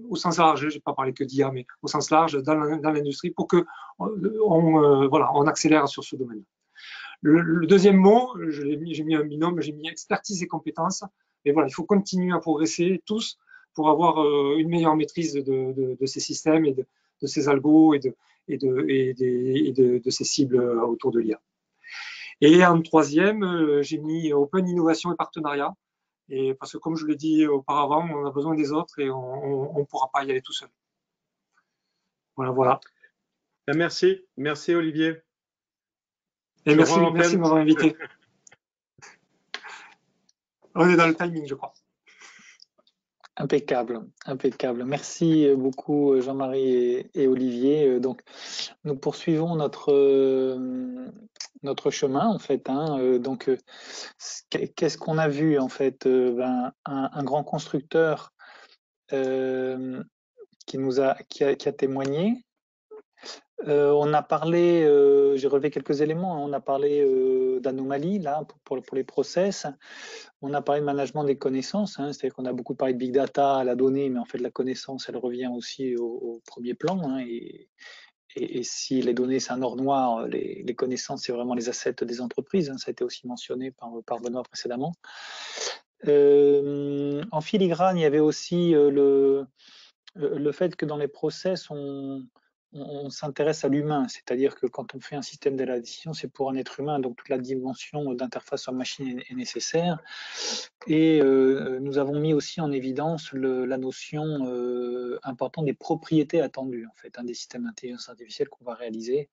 au sens large, je n'ai pas parlé que d'IA, mais au sens large, dans l'industrie, pour que on accélère sur ce domaine. Le deuxième mot, j'ai mis un binôme, j'ai mis expertise et compétences. Et voilà, il faut continuer à progresser tous pour avoir une meilleure maîtrise de ces systèmes et de ces algos et de ces cibles autour de l'IA. Et en troisième, j'ai mis open innovation et partenariat. Et parce que comme je l'ai dit auparavant, on a besoin des autres et on ne pourra pas y aller tout seul. Voilà. Merci Olivier. Et merci de m'avoir invité. On est dans le timing, je crois. Impeccable. Merci beaucoup Jean-Marie et Olivier. Donc, nous poursuivons notre chemin en fait. Hein. Donc, qu'est-ce qu'on a vu en fait? Un grand constructeur qui a témoigné. On a parlé, j'ai relevé quelques éléments, hein. On a parlé d'anomalies là pour les process. On a parlé de management des connaissances, hein. C'est-à-dire qu'on a beaucoup parlé de big data, la donnée, mais en fait la connaissance, elle revient aussi au premier plan. Hein, et si les données c'est un or noir, les connaissances c'est vraiment les assets des entreprises. Hein, ça a été aussi mentionné par Benoît précédemment. En filigrane, il y avait aussi le fait que dans les process, on s'intéresse à l'humain, c'est-à-dire que quand on fait un système de la décision, c'est pour un être humain, donc toute la dimension d'interface homme-machine est nécessaire. Et nous avons mis aussi en évidence la notion importante des propriétés attendues, en fait, des systèmes d'intelligence artificielle qu'on va réaliser.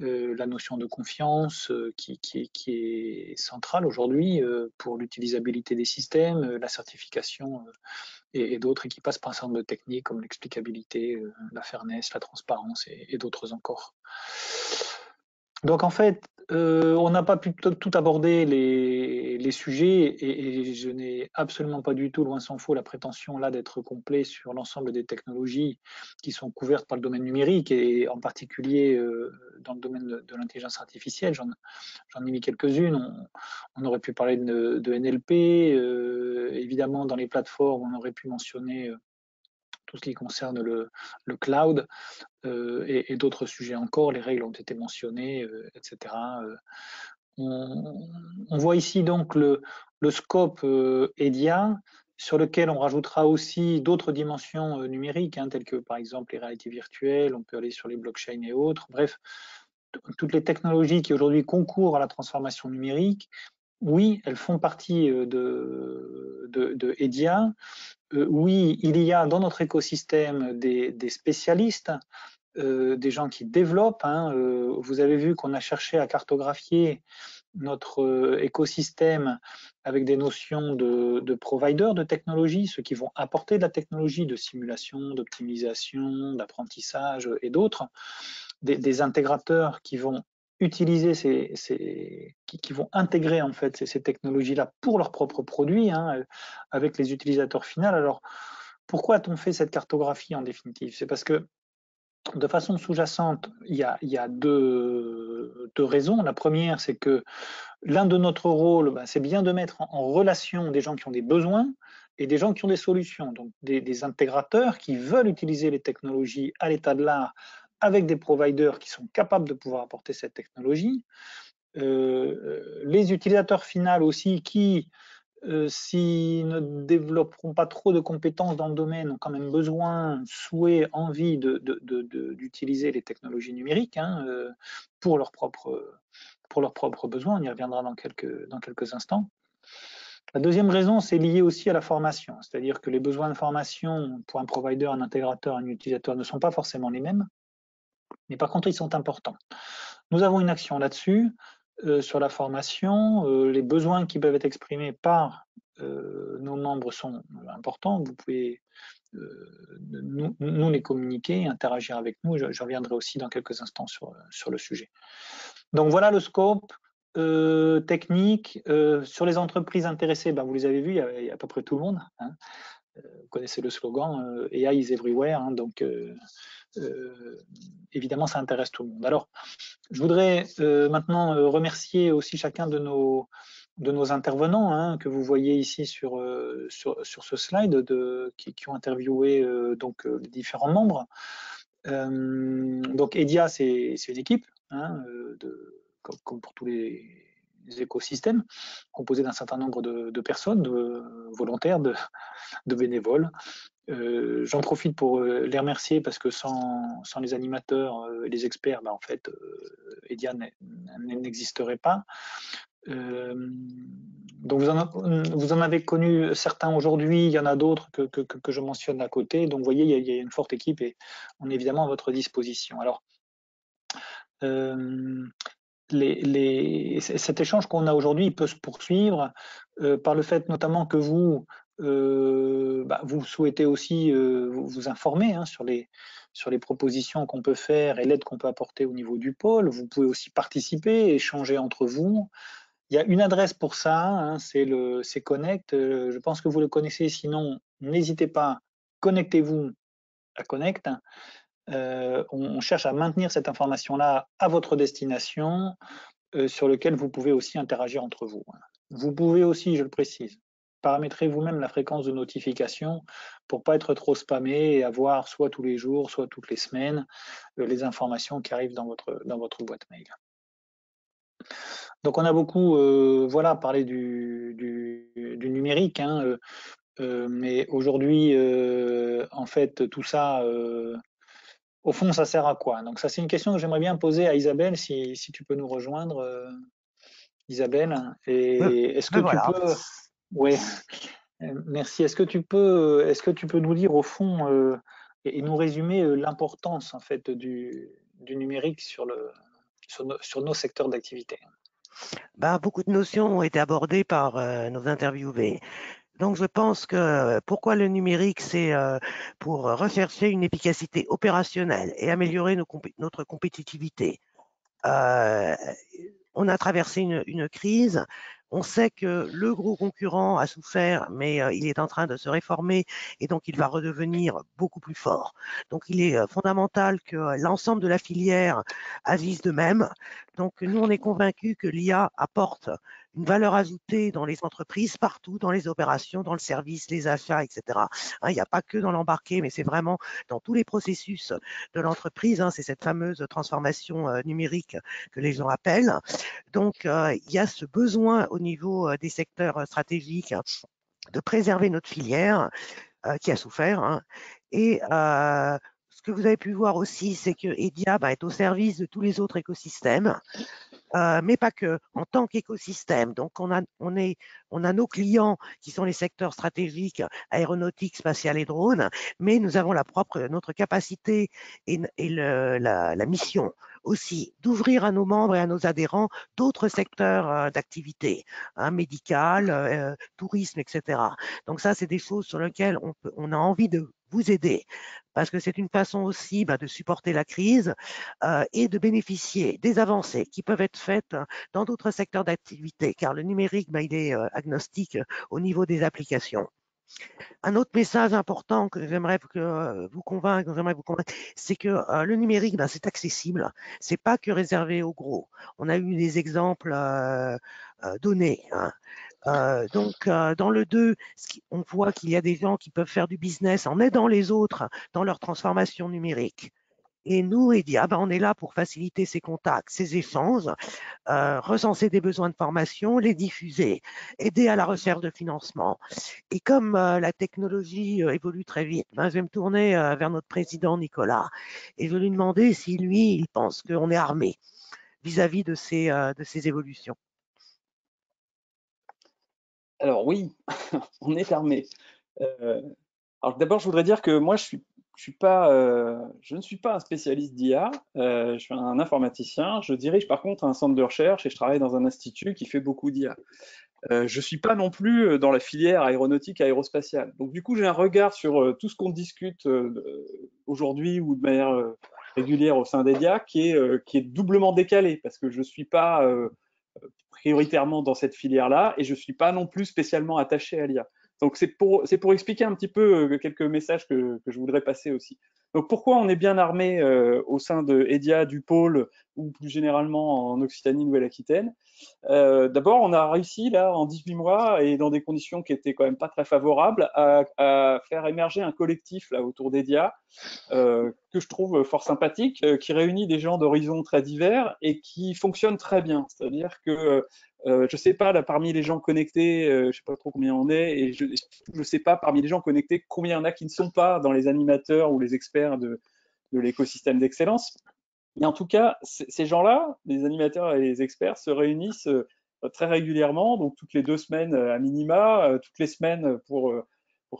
La notion de confiance qui est centrale aujourd'hui pour l'utilisabilité des systèmes, la certification et d'autres, et qui passent par un certain nombre de techniques comme l'explicabilité, la fairness, la transparence et d'autres encore. Donc en fait, on n'a pas pu tout aborder les sujets et je n'ai absolument pas du tout, loin s'en faut, la prétention là d'être complet sur l'ensemble des technologies qui sont couvertes par le domaine numérique et en particulier dans le domaine de l'intelligence artificielle. J'en ai mis quelques-unes. On aurait pu parler de NLP, évidemment dans les plateformes, on aurait pu mentionner tout ce qui concerne le cloud et d'autres sujets encore. Les règles ont été mentionnées, etc. On voit ici donc le scope EDIA, sur lequel on rajoutera aussi d'autres dimensions numériques, telles que par exemple les réalités virtuelles, on peut aller sur les blockchains et autres. Bref, toutes les technologies qui aujourd'hui concourent à la transformation numérique, oui, elles font partie de EDIA. Oui, il y a dans notre écosystème des spécialistes, des gens qui développent. Vous avez vu qu'on a cherché à cartographier notre écosystème avec des notions de providers de technologie, ceux qui vont apporter de la technologie de simulation, d'optimisation, d'apprentissage et d'autres, des intégrateurs qui vont utiliser qui vont intégrer en fait ces technologies-là pour leurs propres produits, avec les utilisateurs finaux. Alors, pourquoi a-t-on fait cette cartographie en définitive? C'est parce que de façon sous-jacente, il y a deux raisons. La première, c'est que l'un de notre rôle, c'est bien de mettre en relation des gens qui ont des besoins et des gens qui ont des solutions. Donc des intégrateurs qui veulent utiliser les technologies à l'état de l'art avec des providers qui sont capables de pouvoir apporter cette technologie. Les utilisateurs finaux aussi qui, s'ils ne développeront pas trop de compétences dans le domaine, ont quand même besoin, souhait, envie d'utiliser les technologies numériques pour leurs propres besoins. On y reviendra dans quelques instants. La deuxième raison, c'est lié aussi à la formation, c'est-à-dire que les besoins de formation pour un provider, un intégrateur, un utilisateur ne sont pas forcément les mêmes, mais par contre, ils sont importants. Nous avons une action là-dessus, sur la formation, les besoins qui peuvent être exprimés par nos membres sont importants. Vous pouvez nous les communiquer, interagir avec nous. Je reviendrai aussi dans quelques instants sur le sujet. Donc voilà le scope technique. Sur les entreprises intéressées, vous les avez vus, il y a à peu près tout le monde. Hein. Vous connaissez le slogan AI is everywhere, hein, donc évidemment ça intéresse tout le monde. Alors je voudrais maintenant remercier aussi chacun de nos intervenants, hein, que vous voyez ici sur ce slide, qui ont interviewé donc les différents membres. Donc EDIA, c'est une équipe, hein, comme pour tous les écosystèmes, composée d'un certain nombre de personnes, de volontaires, de bénévoles. J'en profite pour les remercier parce que sans les animateurs et les experts, en fait, EDIA n'existerait pas. Donc vous en avez connu certains aujourd'hui, il y en a d'autres que je mentionne à côté. Donc vous voyez, il y a une forte équipe et on est évidemment à votre disposition. Alors, cet échange qu'on a aujourd'hui, il peut se poursuivre par le fait notamment que vous souhaitez aussi vous informer, hein, sur les propositions qu'on peut faire et l'aide qu'on peut apporter au niveau du pôle. Vous pouvez aussi participer, échanger entre vous. Il y a une adresse pour ça, hein, c'est Connect. Je pense que vous le connaissez, sinon n'hésitez pas, connectez-vous à Connect. On cherche à maintenir cette information-là à votre destination, sur lequel vous pouvez aussi interagir entre vous. Vous pouvez aussi, je le précise, paramétrer vous-même la fréquence de notification pour ne pas être trop spammé et avoir soit tous les jours, soit toutes les semaines, les informations qui arrivent dans votre boîte mail. Donc on a beaucoup parlé du numérique, hein, mais aujourd'hui, en fait, tout ça, au fond, ça sert à quoi? Donc ça, c'est une question que j'aimerais bien poser à Isabelle, si tu peux nous rejoindre, Isabelle. Et est-ce que tu peux... Oui, merci. Est-ce que tu peux nous dire au fond et nous résumer l'importance en fait du numérique sur nos secteurs d'activité? Beaucoup de notions ont été abordées par nos interviewés. Donc, je pense que pourquoi le numérique, c'est pour rechercher une efficacité opérationnelle et améliorer notre compétitivité. On a traversé une crise. On sait que le gros concurrent a souffert, mais il est en train de se réformer et donc il va redevenir beaucoup plus fort. Donc, il est fondamental que l'ensemble de la filière agisse de même. Donc, nous, on est convaincus que l'IA apporte une valeur ajoutée dans les entreprises, partout, dans les opérations, dans le service, les achats, etc. Il n'y a pas que dans l'embarqué, mais c'est vraiment dans tous les processus de l'entreprise. C'est cette fameuse transformation numérique que les gens appellent. Donc, il y a ce besoin au niveau des secteurs stratégiques de préserver notre filière qui a souffert. Et ce que vous avez pu voir aussi, c'est que EDIA est au service de tous les autres écosystèmes. Mais pas que, en tant qu'écosystème. Donc, on a nos clients qui sont les secteurs stratégiques, aéronautique, spatiale et drone, mais nous avons notre capacité et la mission aussi d'ouvrir à nos membres et à nos adhérents d'autres secteurs d'activité, médical, tourisme, etc. Donc ça, c'est des choses sur lesquelles on a envie de vous aider, parce que c'est une façon aussi de supporter la crise et de bénéficier des avancées qui peuvent être faites dans d'autres secteurs d'activité, car le numérique, il est agnostique au niveau des applications. Un autre message important que j'aimerais vous convaincre, c'est que le numérique, c'est accessible. C'est pas que réservé aux gros. On a eu des exemples donnés. Donc, dans le 2, on voit qu'il y a des gens qui peuvent faire du business en aidant les autres dans leur transformation numérique. Et nous, EDIA, on est là pour faciliter ces contacts, ces échanges, recenser des besoins de formation, les diffuser, aider à la recherche de financement. Et comme la technologie évolue très vite, je vais me tourner vers notre président Nicolas et je vais lui demander si lui, il pense qu'on est armé vis-à-vis de ces évolutions. Alors oui, on est armé. Alors d'abord, je voudrais dire que moi, je ne suis pas un spécialiste d'IA, je suis un informaticien, je dirige par contre un centre de recherche et je travaille dans un institut qui fait beaucoup d'IA. je suis pas non plus dans la filière aéronautique aérospatiale. Donc du coup, j'ai un regard sur tout ce qu'on discute aujourd'hui ou de manière régulière au sein d'EDIA qui est doublement décalé parce que je suis pas prioritairement dans cette filière-là et je suis pas non plus spécialement attaché à l'IA. Donc c'est pour expliquer un petit peu quelques messages que je voudrais passer aussi. Donc pourquoi on est bien armé au sein de EDIA, du pôle ou plus généralement en Occitanie, Nouvelle-Aquitaine? D'abord, on a réussi là en 18 mois et dans des conditions qui étaient quand même pas très favorables à faire émerger un collectif là autour d'EDIA que je trouve fort sympathique, qui réunit des gens d'horizons très divers et qui fonctionne très bien. C'est-à-dire que je sais pas là parmi les gens connectés, je sais pas trop combien on est, et je sais pas parmi les gens connectés combien il y en a qui ne sont pas dans les animateurs ou les experts de l'écosystème d'excellence. Et en tout cas, ces gens-là, les animateurs et les experts, se réunissent très régulièrement, donc toutes les 2 semaines à minima, toutes les semaines pour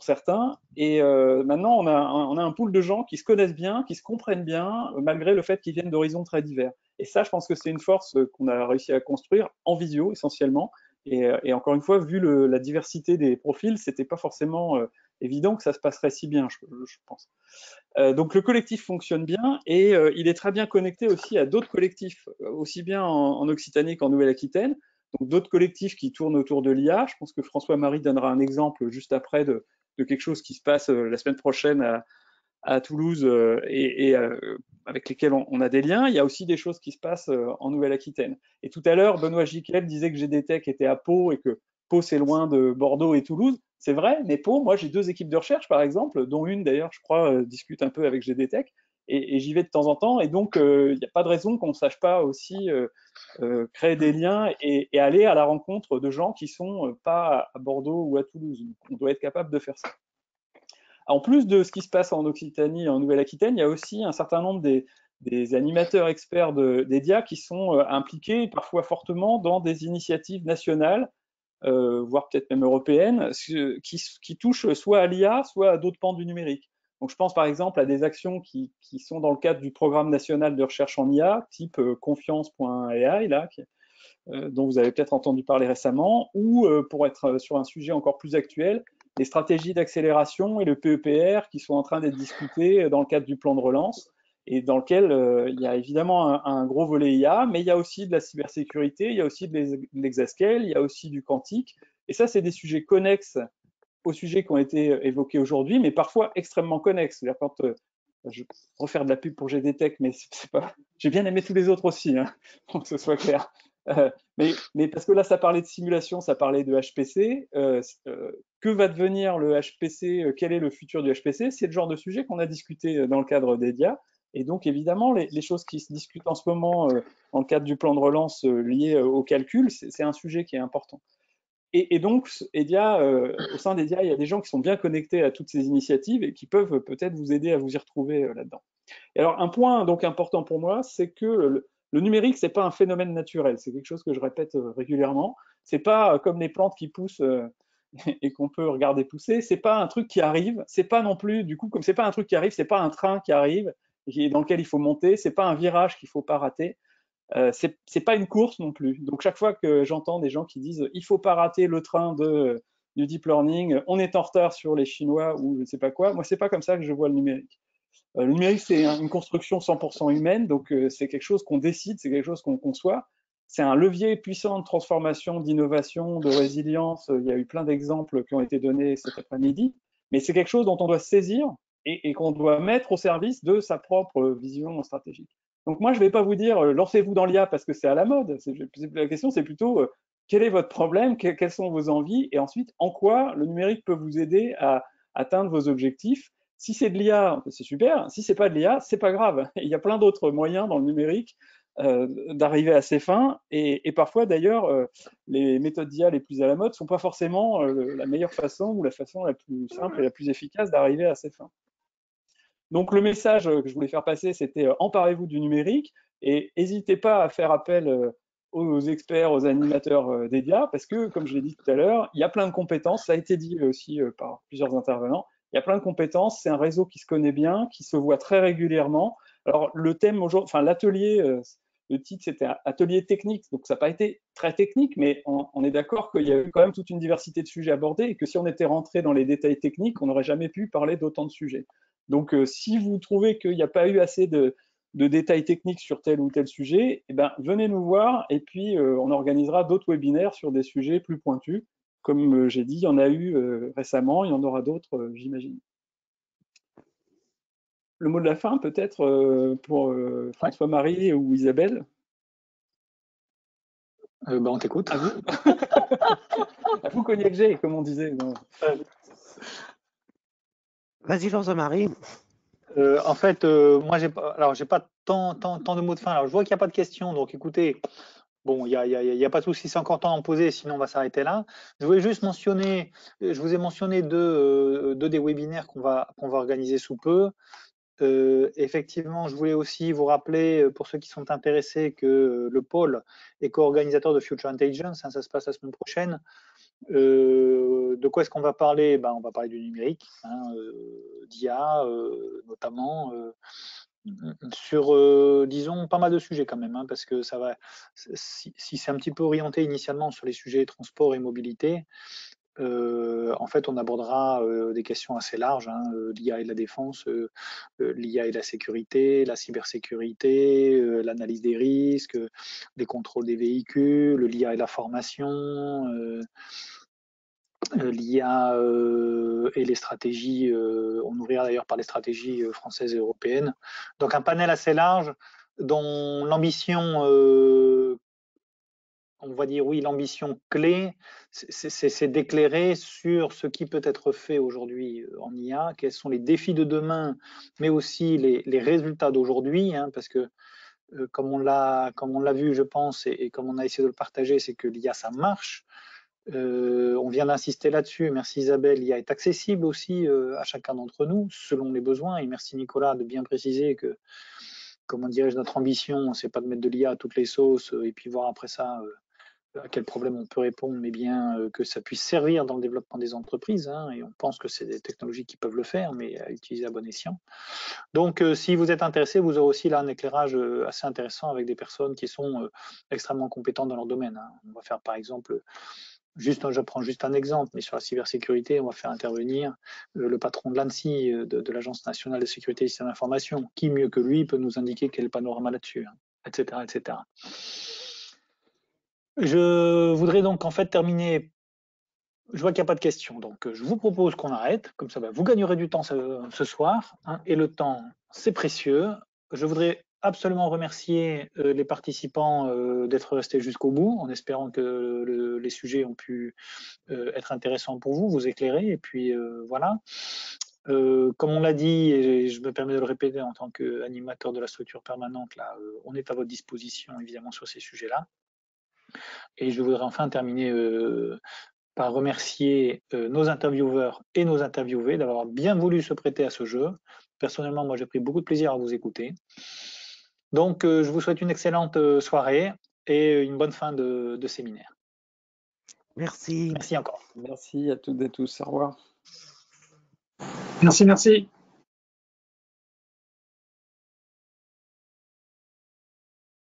certains. Et maintenant, on a un pool de gens qui se connaissent bien, qui se comprennent bien, malgré le fait qu'ils viennent d'horizons très divers. Et ça, je pense que c'est une force qu'on a réussi à construire en visio essentiellement. Et encore une fois, vu la diversité des profils, c'était pas forcément évident que ça se passerait si bien, je pense. Donc le collectif fonctionne bien et il est très bien connecté aussi à d'autres collectifs, aussi bien en Occitanie qu'en Nouvelle-Aquitaine. Donc d'autres collectifs qui tournent autour de l'IA. Je pense que François-Marie donnera un exemple juste après de quelque chose qui se passe la semaine prochaine à Toulouse et avec lesquels on a des liens. Il y a aussi des choses qui se passent en Nouvelle-Aquitaine. Et tout à l'heure, Benoît Giquel disait que GDTech était à Pau et que Pau, c'est loin de Bordeaux et Toulouse. C'est vrai, mais Pau, moi, j'ai 2 équipes de recherche, par exemple, dont une, d'ailleurs, je crois, discute un peu avec GDTech. Et j'y vais de temps en temps. Et donc, il n'y a pas de raison qu'on ne sache pas aussi créer des liens et aller à la rencontre de gens qui ne sont pas à Bordeaux ou à Toulouse. On doit être capable de faire ça. En plus de ce qui se passe en Occitanie et en Nouvelle-Aquitaine, il y a aussi un certain nombre des animateurs experts d'EDIA qui sont impliqués parfois fortement dans des initiatives nationales, voire peut-être même européennes, qui touchent soit à l'IA, soit à d'autres pans du numérique. Donc je pense par exemple à des actions qui sont dans le cadre du programme national de recherche en IA, type confiance.ai, là, dont vous avez peut-être entendu parler récemment, ou pour être sur un sujet encore plus actuel, les stratégies d'accélération et le PEPR qui sont en train d'être discutés dans le cadre du plan de relance et dans lequel il y a évidemment un gros volet IA, mais il y a aussi de la cybersécurité, il y a aussi de l'exascale, il y a aussi du quantique. Et ça, c'est des sujets connexes aux sujets qui ont été évoqués aujourd'hui, mais parfois extrêmement connexes. C'est-à-dire quand je vais refaire de la pub pour GDTech, mais c'est pas. J'ai bien aimé tous les autres aussi, hein, pour que ce soit clair. Mais parce que là, ça parlait de simulation, ça parlait de HPC. Que va devenir le HPC? Quel est le futur du HPC? C'est le genre de sujet qu'on a discuté dans le cadre d'EDIA. Et donc, évidemment, les choses qui se discutent en ce moment dans le cadre du plan de relance lié au calcul, c'est un sujet qui est important. Et donc, EDIA, au sein d'EDIA, il y a des gens qui sont bien connectés à toutes ces initiatives et qui peuvent peut-être vous aider à vous y retrouver là-dedans. Et alors, un point donc important pour moi, c'est que le numérique, c'est pas un phénomène naturel. C'est quelque chose que je répète régulièrement. C'est pas comme les plantes qui poussent et qu'on peut regarder pousser. C'est pas un truc qui arrive. C'est pas non plus, du coup, comme c'est pas un truc qui arrive, c'est pas un train qui arrive et dans lequel il faut monter. C'est pas un virage qu'il faut pas rater. C'est pas une course non plus. Donc chaque fois que j'entends des gens qui disent il faut pas rater le train du deep learning, on est en retard sur les Chinois ou je ne sais pas quoi, moi c'est pas comme ça que je vois le numérique. Le numérique c'est une construction 100% humaine, donc c'est quelque chose qu'on décide, c'est quelque chose qu'on conçoit. C'est un levier puissant de transformation, d'innovation, de résilience. Il y a eu plein d'exemples qui ont été donnés cet après-midi, mais c'est quelque chose dont on doit se saisir et qu'on doit mettre au service de sa propre vision stratégique. Donc moi, je ne vais pas vous dire lancez-vous dans l'IA parce que c'est à la mode. La question, c'est plutôt quel est votre problème, quelles sont vos envies, et ensuite en quoi le numérique peut vous aider à atteindre vos objectifs. Si c'est de l'IA, c'est super. Si c'est pas de l'IA, c'est pas grave. Il y a plein d'autres moyens dans le numérique d'arriver à ses fins. Et parfois, d'ailleurs, les méthodes d'IA les plus à la mode sont pas forcément la meilleure façon ou la façon la plus simple et la plus efficace d'arriver à ses fins. Donc le message que je voulais faire passer, c'était emparez-vous du numérique et n'hésitez pas à faire appel aux experts, aux animateurs d'EDIA, parce que, comme je l'ai dit tout à l'heure, il y a plein de compétences, ça a été dit aussi par plusieurs intervenants, il y a plein de compétences, c'est un réseau qui se connaît bien, qui se voit très régulièrement. Alors le thème aujourd'hui, enfin l'atelier le titre c'était atelier technique, donc ça n'a pas été très technique, mais on est d'accord qu'il y a eu quand même toute une diversité de sujets abordés et que si on était rentré dans les détails techniques, on n'aurait jamais pu parler d'autant de sujets. Donc si vous trouvez qu'il n'y a pas eu assez de détails techniques sur tel ou tel sujet, eh ben, venez nous voir et puis on organisera d'autres webinaires sur des sujets plus pointus. Comme j'ai dit, il y en a eu récemment, il y en aura d'autres, j'imagine. Le mot de la fin, peut-être, pour François-Marie ou Isabelle. On t'écoute. À vous. À vous, Cognac G, comme on disait. Vas-y, François-Marie. En fait, moi, j'ai pas tant de mots de fin. Alors, je vois qu'il n'y a pas de questions, donc écoutez, bon, il y a pas de souci, c'est encore temps à en poser, sinon on va s'arrêter là. Je voulais juste mentionner, je vous ai mentionné deux des webinaires qu'on va organiser sous peu. Effectivement, je voulais aussi vous rappeler, pour ceux qui sont intéressés, que le pôle est co-organisateur de Future Intelligence, hein, ça se passe la semaine prochaine. De quoi est-ce qu'on va parler? On va parler du numérique, hein, d'IA notamment, sur, disons, pas mal de sujets quand même, hein, parce que ça va, si c'est un petit peu orienté initialement sur les sujets transport et mobilité, en fait, on abordera des questions assez larges, hein, l'IA et la défense, l'IA et la sécurité, la cybersécurité, l'analyse des risques, les contrôles des véhicules, l'IA et la formation, l'IA et les stratégies, on ouvrira d'ailleurs par les stratégies françaises et européennes. Donc un panel assez large dont l'ambition, on va dire oui, l'ambition clé, c'est d'éclairer sur ce qui peut être fait aujourd'hui en IA, quels sont les défis de demain, mais aussi les résultats d'aujourd'hui, hein, parce que comme on l'a vu, je pense, et comme on a essayé de le partager, c'est que l'IA, ça marche. On vient d'insister là-dessus. Merci Isabelle. L'IA est accessible aussi à chacun d'entre nous, selon les besoins. Et merci Nicolas de bien préciser que, comment dirais-je, notre ambition, c'est pas de mettre de l'IA à toutes les sauces et puis voir après ça à quel problème on peut répondre, mais bien que ça puisse servir dans le développement des entreprises. Hein, et on pense que c'est des technologies qui peuvent le faire, mais à utiliser à bon escient. Donc, si vous êtes intéressé, vous aurez aussi là un éclairage assez intéressant avec des personnes qui sont extrêmement compétentes dans leur domaine. Hein. On va faire par exemple, je prends juste un exemple, mais sur la cybersécurité, on va faire intervenir le patron de l'ANSSI, de l'Agence nationale de sécurité des systèmes d'information. Qui mieux que lui peut nous indiquer quel est le panorama là-dessus, hein, etc., etc. Je voudrais donc en fait terminer. Je vois qu'il n'y a pas de questions, donc je vous propose qu'on arrête. Comme ça, vous gagnerez du temps ce soir, hein, et le temps, c'est précieux. Je voudrais absolument remercier les participants d'être restés jusqu'au bout, en espérant que les sujets ont pu être intéressants pour vous, vous éclairer, et puis voilà. Comme on l'a dit, et je me permets de le répéter en tant qu'animateur de la structure permanente, là, on est à votre disposition évidemment sur ces sujets-là. Et je voudrais enfin terminer par remercier nos intervieweurs et nos interviewés d'avoir bien voulu se prêter à ce jeu. Personnellement, moi, j'ai pris beaucoup de plaisir à vous écouter. Donc, je vous souhaite une excellente soirée et une bonne fin de séminaire. Merci. Merci encore. Merci à toutes et tous. Au revoir. Merci.